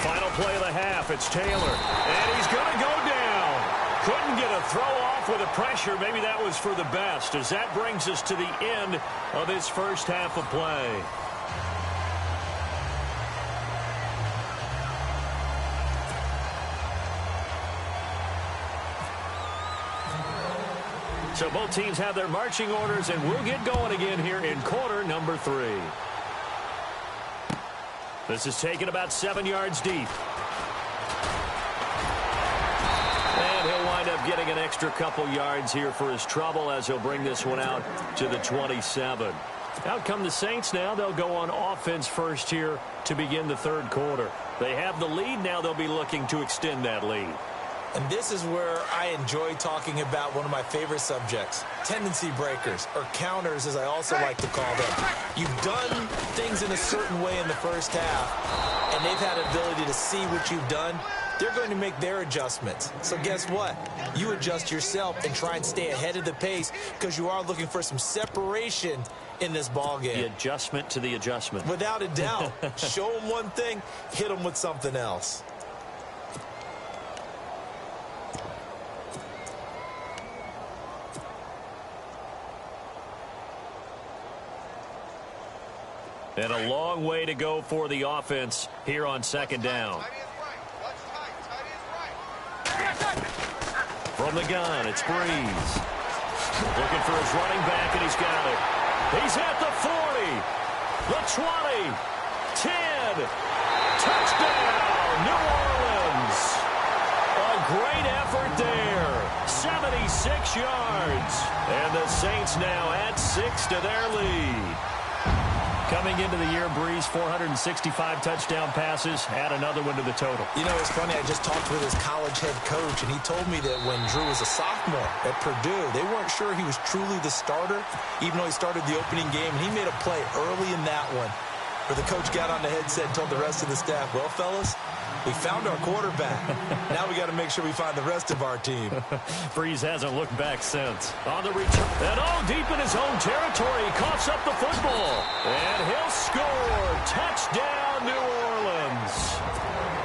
Final play of the half. It's Taylor. And he's going to go down. Couldn't get a throw off with the pressure. Maybe that was for the best as that brings us to the end of his first half of play. So both teams have their marching orders, and we'll get going again here in quarter number 3. This is taken about 7 yards deep. And he'll wind up getting an extra couple yards here for his trouble as he'll bring this one out to the 27. Out come the Saints now. They'll go on offense first here to begin the 3rd quarter. They have the lead. Now they'll be looking to extend that lead. And this is where I enjoy talking about one of my favorite subjects, tendency breakers, or counters as I also like to call them. You've done things in a certain way in the first half, and they've had an ability to see what you've done. They're going to make their adjustments. So guess what? You adjust yourself and try and stay ahead of the pace because you are looking for some separation in this ball game. The adjustment to the adjustment. Without a doubt. Show them one thing, hit them with something else. And a long way to go for the offense here on 2nd down. From the gun, it's Breeze. Looking for his running back, and he's got it. He's at the 40, the 20, 10. Touchdown, New Orleans. A great effort there. 76 yards. And the Saints now add 6 to their lead. Coming into the year, Breeze, 465 touchdown passes, add another one to the total. You know, it's funny, I just talked with his college head coach, and he told me that when Drew was a sophomore at Purdue, they weren't sure he was truly the starter, even though he started the opening game, and he made a play early in that one where the coach got on the headset and told the rest of the staff, well, fellas, we found our quarterback. Now we got to make sure we find the rest of our team. Breeze hasn't looked back since. On the return, and deep in his own territory, he coughs up the football. And he'll score. Touchdown, New Orleans.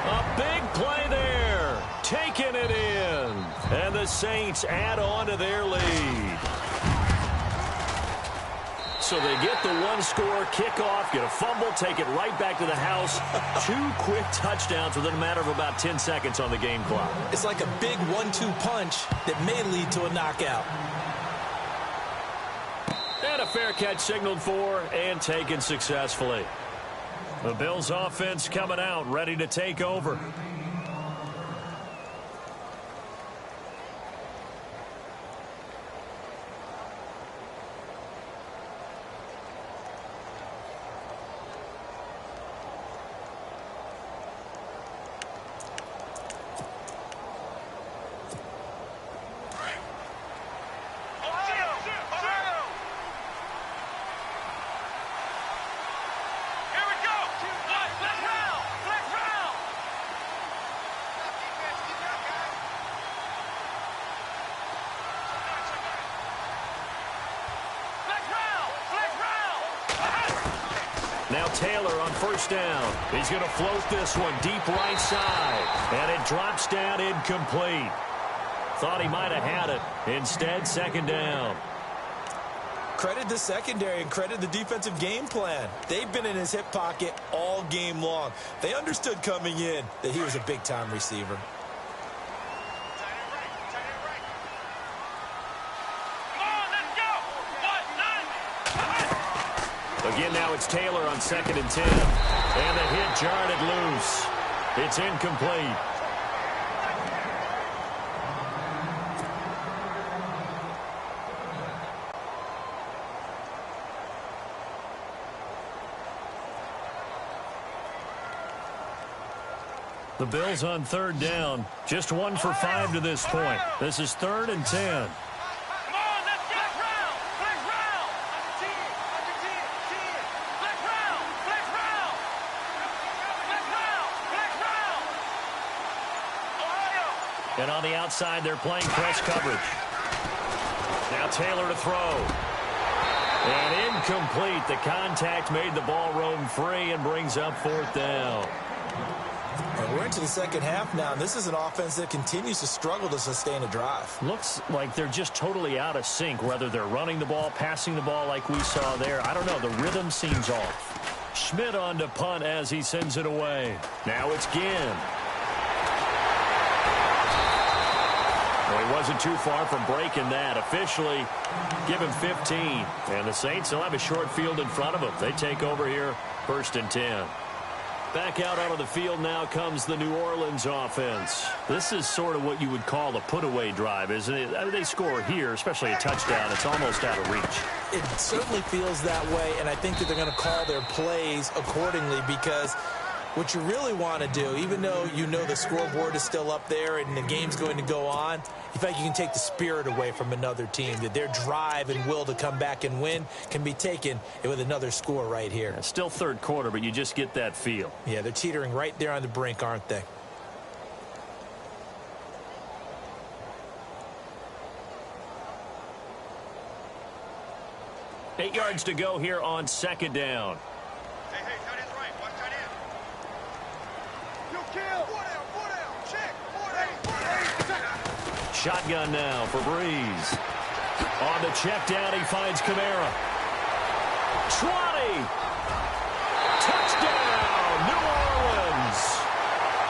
A big play there. Taking it in. And the Saints add on to their lead. So they get the one-score kickoff, get a fumble, take it right back to the house. 2 quick touchdowns within a matter of about 10 seconds on the game clock. It's like a big 1-2 punch that may lead to a knockout. And a fair catch signaled for and taken successfully. The Bills offense coming out, ready to take over. Now Taylor on first down. He's going to float this one deep right side. And it drops down incomplete. Thought he might have had it. Instead, second down. Credit the secondary and credit the defensive game plan. They've been in his hip pocket all game long. They understood coming in that he was a big-time receiver. Again, now it's Taylor on 2nd and 10. And the hit jarred it loose. It's incomplete. The Bills on 3rd down. Just 1 for 5 to this point. This is 3rd and 10. And on the outside, they're playing press coverage. Now Taylor to throw. And incomplete. The contact made the ball roam free and brings up 4th down. And we're into the second half now, and this is an offense that continues to struggle to sustain a drive. Looks like they're just totally out of sync, whether they're running the ball, passing the ball like we saw there. I don't know. The rhythm seems off. Schmidt on to punt as he sends it away. Now it's Ginn. Well, he wasn't too far from breaking that. Officially, give him 15. And the Saints will have a short field in front of them. They take over here, 1st and 10. Back out onto the field now comes the New Orleans offense. This is sort of what you would call a put-away drive, isn't it? I mean, they score here, especially a touchdown. It's almost out of reach. It certainly feels that way, and I think that they're going to call their plays accordingly because what you really want to do, even though you know the scoreboard is still up there and the game's going to go on, you think you can take the spirit away from another team, that their drive and will to come back and win can be taken with another score right here. It's still 3rd quarter, but you just get that feel. Yeah, they're teetering right there on the brink, aren't they? Eight yards to go here on 2nd down. Hey, tight end's right. Watch tight end. You kill. 4 down. Check. 4 down. Shotgun now for Breeze. On the check down, he finds Kamara. 20. Touchdown, New Orleans.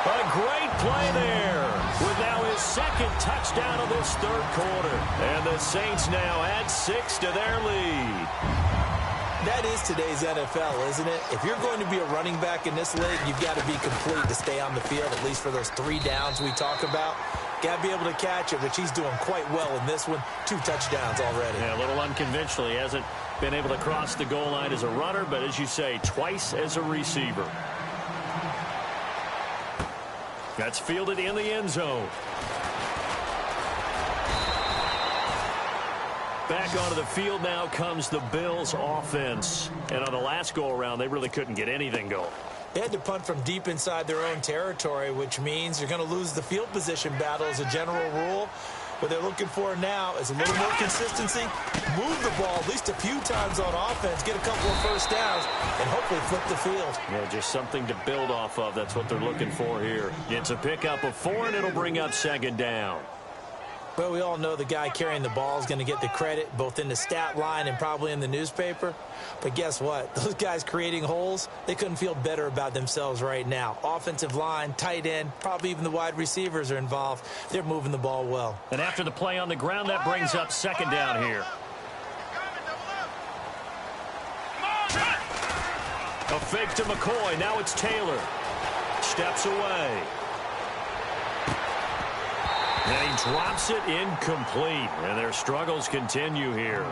A great play there with now his 2nd touchdown of this 3rd quarter. And the Saints now add 6 to their lead. That is today's NFL, isn't it? If you're going to be a running back in this league, you've got to be complete to stay on the field, at least for those 3 downs we talk about. Got to be able to catch it, which he's doing quite well in this one. 2 touchdowns already. Yeah, a little unconventional. He hasn't been able to cross the goal line as a runner, but as you say, twice as a receiver. That's fielded in the end zone. Back onto the field now comes the Bills offense. And on the last go-around, they really couldn't get anything going. They had to punt from deep inside their own territory, which means you're going to lose the field position battle as a general rule. What they're looking for now is a little more consistency, move the ball at least a few times on offense, get a couple of first downs, and hopefully flip the field. Yeah, just something to build off of. That's what they're looking for here. It's a pickup of 4, and it'll bring up 2nd down. Well, we all know the guy carrying the ball is going to get the credit, both in the stat line and probably in the newspaper. But guess what? Those guys creating holes, they couldn't feel better about themselves right now. Offensive line, tight end, probably even the wide receivers are involved. They're moving the ball well. And after the play on the ground, that brings up 2nd down here. A fake to McCoy. Now it's Taylor. Steps away. And he drops it incomplete. And their struggles continue here.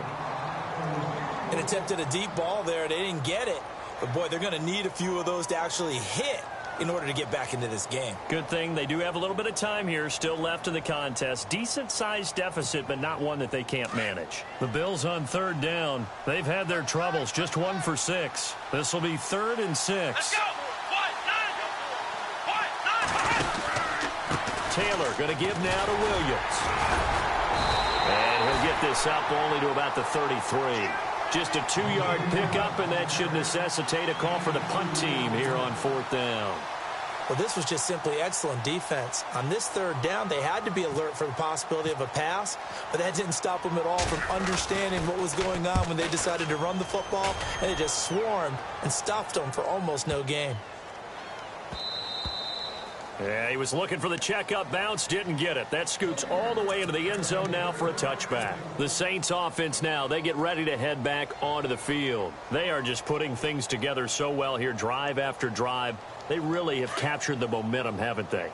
An attempt at a deep ball there. They didn't get it. But, boy, they're going to need a few of those to actually hit in order to get back into this game. Good thing they do have a little bit of time here still left in the contest. Decent-sized deficit, but not one that they can't manage. The Bills on 3rd down. They've had their troubles. Just 1 for 6. This will be 3rd and 6. Let's go. Taylor going to give now to Williams. And he'll get this up only to about the 33. Just a 2-yard pickup, and that should necessitate a call for the punt team here on 4th down. Well, this was just simply excellent defense. On this 3rd down, they had to be alert for the possibility of a pass, but that didn't stop them at all from understanding what was going on when they decided to run the football, and they just swarmed and stuffed them for almost no gain. Yeah, he was looking for the checkup bounce, didn't get it. That scoots all the way into the end zone now for a touchback. The Saints offense now, they get ready to head back onto the field. They are just putting things together so well here, drive after drive. They really have captured the momentum, haven't they?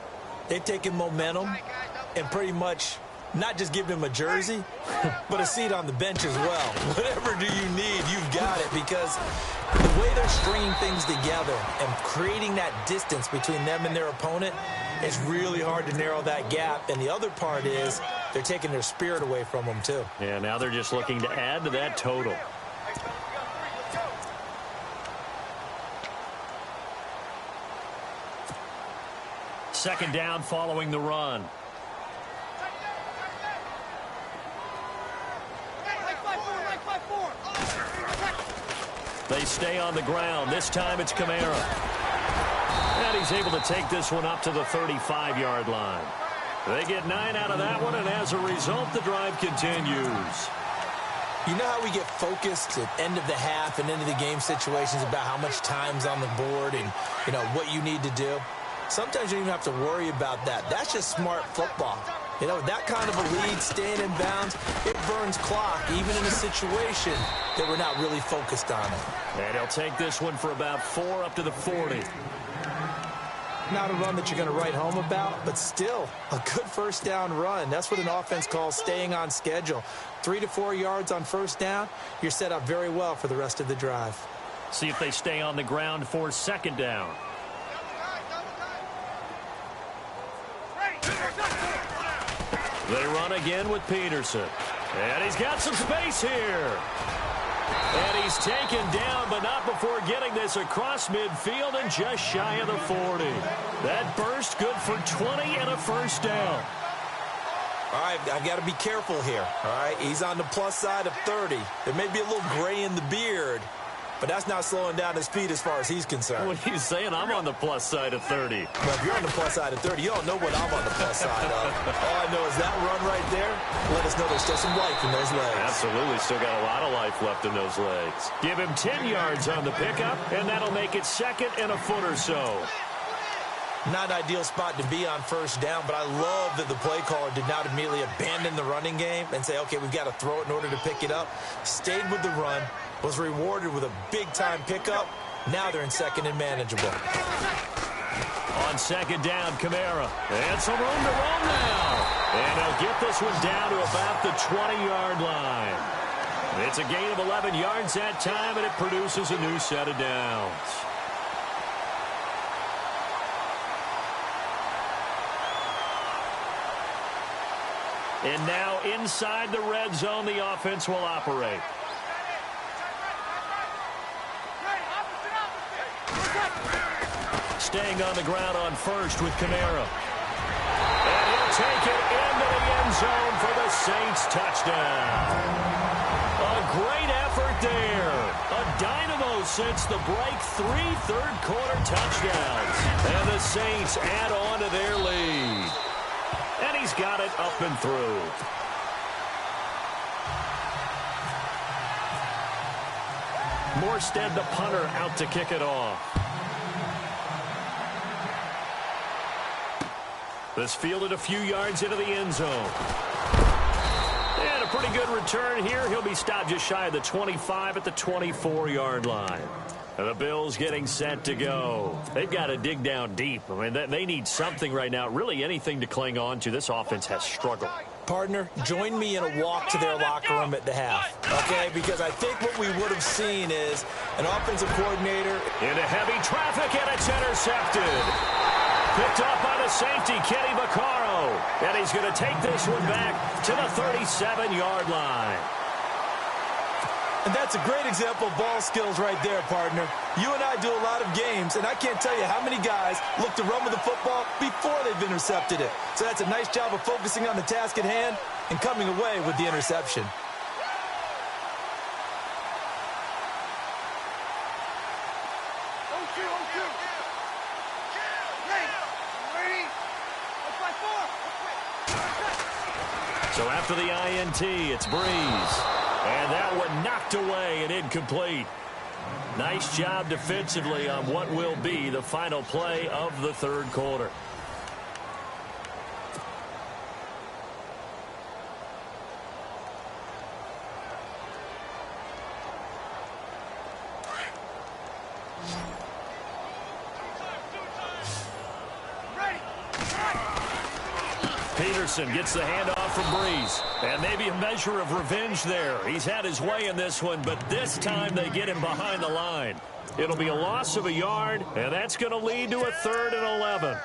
They've taken momentum and pretty much not just given him a jersey, but a seat on the bench as well. Whatever do you need, you've got it, because the way they're stringing things together and creating that distance between them and their opponent, it's really hard to narrow that gap. And the other part is they're taking their spirit away from them, too. Yeah, now they're just looking to add to that total. Second down following the run. They stay on the ground. This time it's Kamara. And he's able to take this one up to the 35-yard line. They get 9 out of that one, and as a result, the drive continues. You know how we get focused at end of the half and into the game situations about how much time's on the board and, you know, what you need to do? Sometimes you don't even have to worry about that. That's just smart football. You know, that kind of a lead, staying in bounds, it burns clock, even in a situation that we're not really focused on it. And he'll take this one for about 4 up to the 40. Not a run that you're going to write home about, but still a good first down run. That's what an offense calls staying on schedule. 3 to 4 yards on first down, you're set up very well for the rest of the drive. See if they stay on the ground for second down. They run again with Peterson. And he's got some space here. And he's taken down, but not before getting this across midfield and just shy of the 40. That burst good for 20 and a first down. All right, I've got to be careful here. All right, he's on the plus side of 30. There may be a little gray in the beard, but that's not slowing down his speed as far as he's concerned. What are you saying? I'm on the plus side of 30. Well, if you're on the plus side of 30, you don't know what I'm on the plus side of. All I know is that run right there, let us know there's still some life in those legs. Absolutely, still got a lot of life left in those legs. Give him 10 yards on the pickup, and that'll make it second and a foot or so. Not an ideal spot to be on first down, but I love that the play caller did not immediately abandon the running game and say, okay, we've got to throw it in order to pick it up. Stayed with the run, was rewarded with a big-time pickup. Now they're in second and manageable. On second down, Kamara. And some room to roam now. And he'll get this one down to about the 20-yard line. It's a gain of 11 yards that time, and it produces a new set of downs. And now inside the red zone, the offense will operate. Staying on the ground on first with Kamara. And he'll take it into the end zone for the Saints touchdown. A great effort there. A dynamo since the break, 3 third-quarter touchdowns. And the Saints add on to their lead. And he's got it up and through. Morstead, the punter, out to kick it off. This fielded a few yards into the end zone. And a pretty good return here. He'll be stopped just shy of the 25 at the 24-yard line. And the Bills getting set to go. They've got to dig down deep. I mean, they need something right now, really anything to cling on to. This offense has struggled. Partner, join me in a walk to their locker room at the half, okay? Because I think what we would have seen is an offensive coordinator. Into heavy traffic, and it's intercepted. Picked up by the safety, Kenny Vaccaro. And he's going to take this one back to the 37-yard line. And that's a great example of ball skills right there, partner. You and I do a lot of games, and I can't tell you how many guys look to run with the football before they've intercepted it. So that's a nice job of focusing on the task at hand and coming away with the interception. So after the INT, it's Breeze. And that one knocked away and incomplete. Nice job defensively on what will be the final play of the third quarter. Peterson gets the handoff from Breeze. And maybe a measure of revenge there. He's had his way in this one, but this time they get him behind the line. It'll be a loss of a yard, and that's going to lead to a 3rd and 11.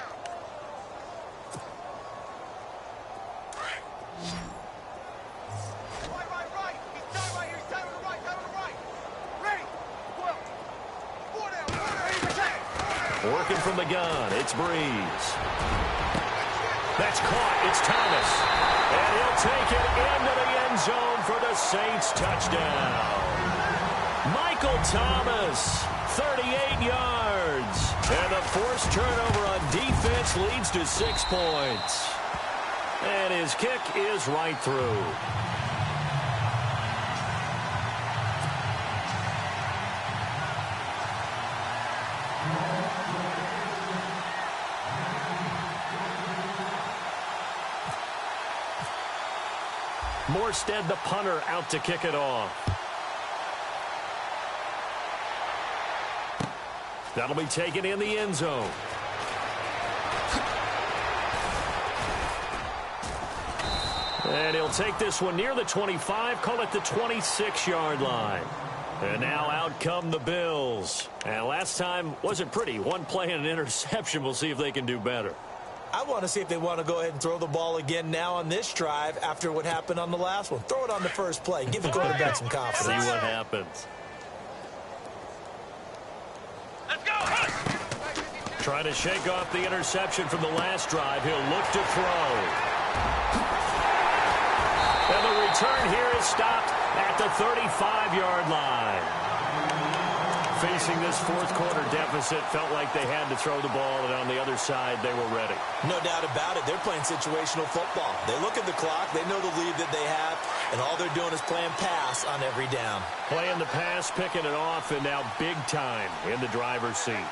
Working from the gun, it's Breeze. That's caught. It's Thomas. And he'll take it into the end zone for the Saints touchdown. Michael Thomas, 38 yards. And the forced turnover on defense leads to 6 points. And his kick is right through. Morstead, the punter, out to kick it off. That'll be taken in the end zone. And he'll take this one near the 25, call it the 26-yard line. And now out come the Bills. And last time wasn't pretty. One play and an interception. We'll see if they can do better. I want to see if they want to go ahead and throw the ball again now on this drive after what happened on the last one. Throw it on the first play. Give the quarterback some confidence. See what happens. Let's go! Trying to shake off the interception from the last drive. He'll look to throw. And the return here is stopped at the 35-yard line. Facing this fourth quarter deficit, felt like they had to throw the ball, and on the other side, they were ready. No doubt about it. They're playing situational football. They look at the clock. They know the lead that they have, and all they're doing is playing pass on every down. Playing the pass, picking it off, and now big time in the driver's seat.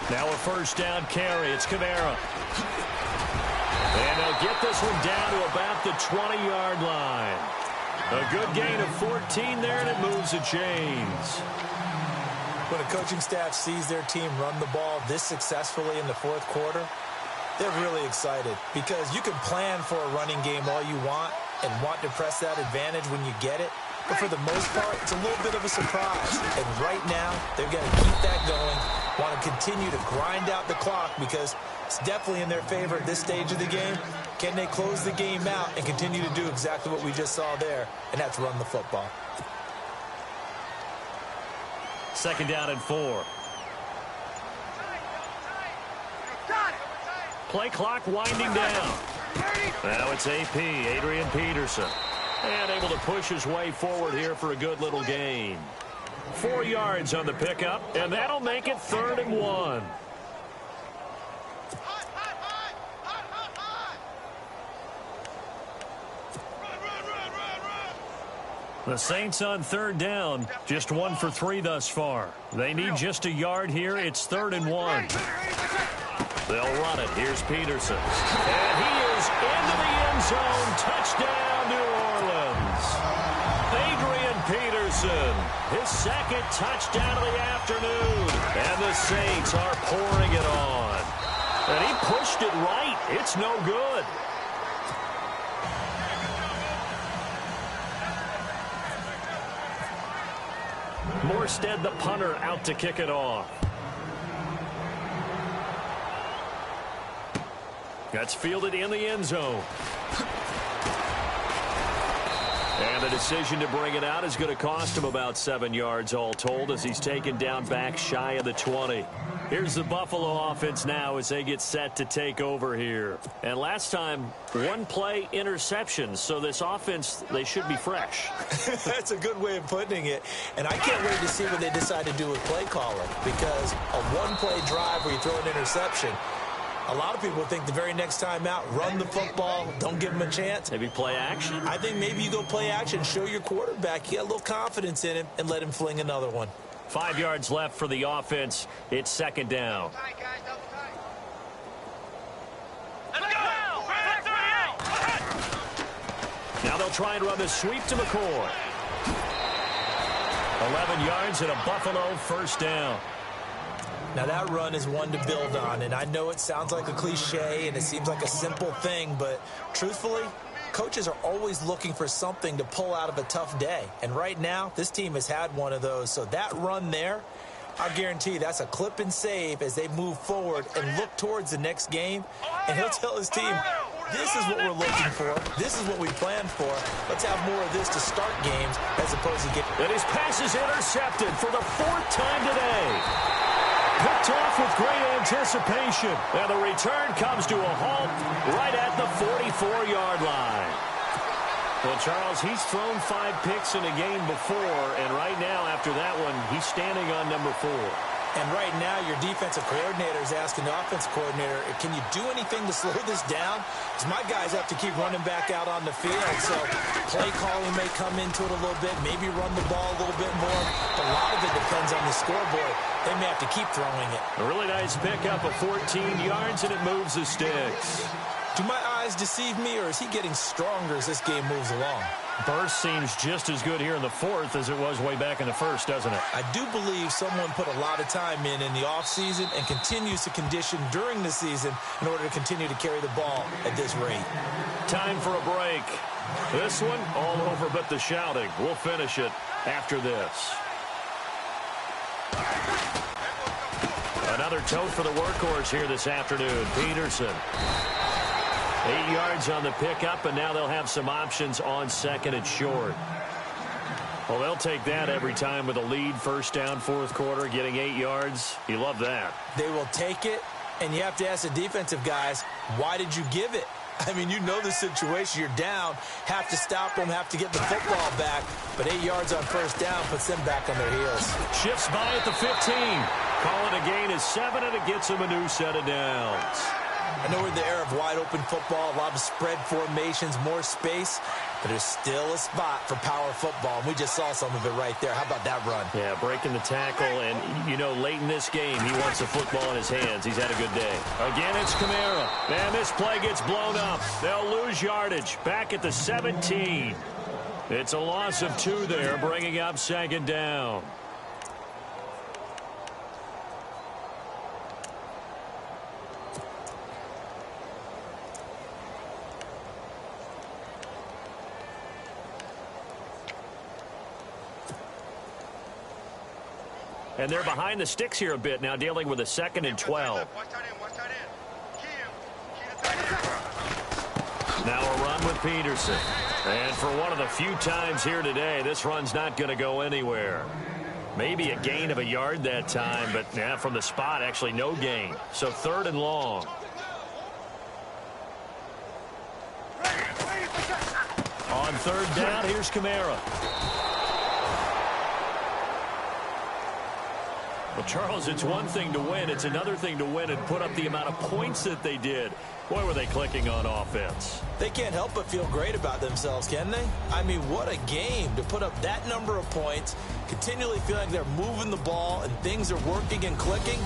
Now a first down carry. It's Kamara. And they'll get this one down to about the 20-yard line. A good gain of 14 there, and it moves the chains. When a coaching staff sees their team run the ball this successfully in the fourth quarter, they're really excited because you can plan for a running game all you want and want to press that advantage when you get it. But for the most part, it's a little bit of a surprise. And right now, they've got to keep that going, want to continue to grind out the clock because it's definitely in their favor at this stage of the game. Can they close the game out and continue to do exactly what we just saw there, and that's run the football? 2nd down and 4. Play clock winding down. Now it's AP, Adrian Peterson. And able to push his way forward here for a good little gain. 4 yards on the pickup, and that'll make it 3rd and 1. The Saints on 3rd down, just 1 for 3 thus far. They need just a yard here. It's 3rd and 1. They'll run it. Here's Peterson. And he is into the end zone. Touchdown, New Orleans. Adrian Peterson, his 2nd touchdown of the afternoon. And the Saints are pouring it on. And he pushed it right. It's no good. Morstead, the punter, out to kick it off. That's fielded in the end zone. And the decision to bring it out is going to cost him about 7 yards all told as he's taken down back shy of the 20. Here's the Buffalo offense now as they get set to take over here. And last time, one play interception. So this offense, they should be fresh. That's a good way of putting it. And I can't wait to see what they decide to do with play calling, because a one-play drive where you throw an interception, a lot of people think the very next time out, run the football, don't give him a chance. Maybe play action? I think maybe you go play action, show your quarterback you got a little confidence in him, and let him fling another one. 5 yards left for the offense. It's second down. Tight, guys, double tight. Now they'll try and run the sweep to McCoy. 11 yards and a Buffalo first down. Now that run is one to build on, and I know it sounds like a cliche and it seems like a simple thing, but truthfully, coaches are always looking for something to pull out of a tough day. And right now, this team has had one of those. So that run there, I guarantee that's a clip and save as they move forward and look towards the next game. And he'll tell his team, this is what we're looking for. This is what we planned for. Let's have more of this to start games as opposed to get... And his pass is intercepted for the 4th time today. Picked off with great anticipation. And the return comes to a halt right at the 44-yard line. Well, Charles, he's thrown 5 picks in a game before, and right now, after that one, he's standing on number 4. And right now, your defensive coordinator is asking the offensive coordinator, can you do anything to slow this down? Because my guys have to keep running back out on the field. So play calling may come into it a little bit, maybe run the ball a little bit more. But a lot of it depends on the scoreboard. They may have to keep throwing it. A really nice pickup of 14 yards, and it moves the sticks. Do my eyes deceive me, or is he getting stronger as this game moves along? Burst seems just as good here in the 4th as it was way back in the 1st, doesn't it? I do believe someone put a lot of time in the offseason and continues to condition during the season in order to continue to carry the ball at this rate. Time for a break. This one, all over but the shouting. We'll finish it after this. Another tote for the workhorse here this afternoon, Peterson. 8 yards on the pickup, and now they'll have some options on 2nd and short. Well, they'll take that every time with a lead, 1st down, 4th quarter, getting 8 yards. You love that. They will take it, and you have to ask the defensive guys, why did you give it? I mean, you know the situation. You're down, have to stop them, have to get the football back, but 8 yards on 1st down puts them back on their heels. Shifts by at the 15. Call it a gain of 7, and it gets them a new set of downs. I know we're in the era of wide-open football, a lot of spread formations, more space, but there's still a spot for power football, and we just saw some of it right there. How about that run? Yeah, breaking the tackle, and, you know, late in this game, he wants the football in his hands. He's had a good day. Again, it's Kamara. And this play gets blown up. They'll lose yardage. Back at the 17. It's a loss of 2 there, bringing up 2nd down. And they're behind the sticks here a bit now, dealing with a 2nd and 12. Now a run with Peterson. And for one of the few times here today, this run's not going to go anywhere. Maybe a gain of a yard that time, but yeah, from the spot, actually no gain. So 3rd and long. On 3rd down, here's Kamara. Well, Charles, it's one thing to win. It's another thing to win and put up the amount of points that they did. Boy, were they clicking on offense. They can't help but feel great about themselves, can they? I mean, what a game to put up that number of points, continually feel like they're moving the ball and things are working and clicking.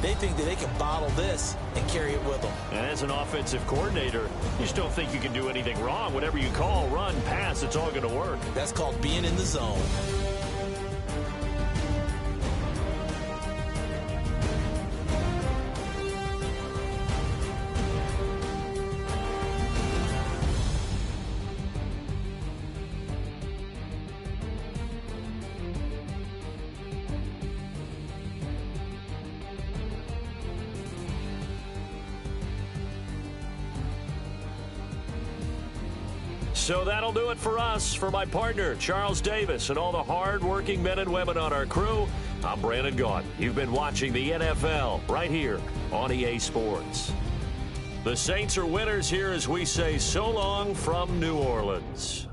They think that they can bottle this and carry it with them. And as an offensive coordinator, you just don't think you can do anything wrong. Whatever you call, run, pass, it's all going to work. That's called being in the zone. So that'll do it for us. For my partner, Charles Davis, and all the hard-working men and women on our crew, I'm Brandon Gaudin. You've been watching the NFL right here on EA Sports. The Saints are winners here as we say so long from New Orleans.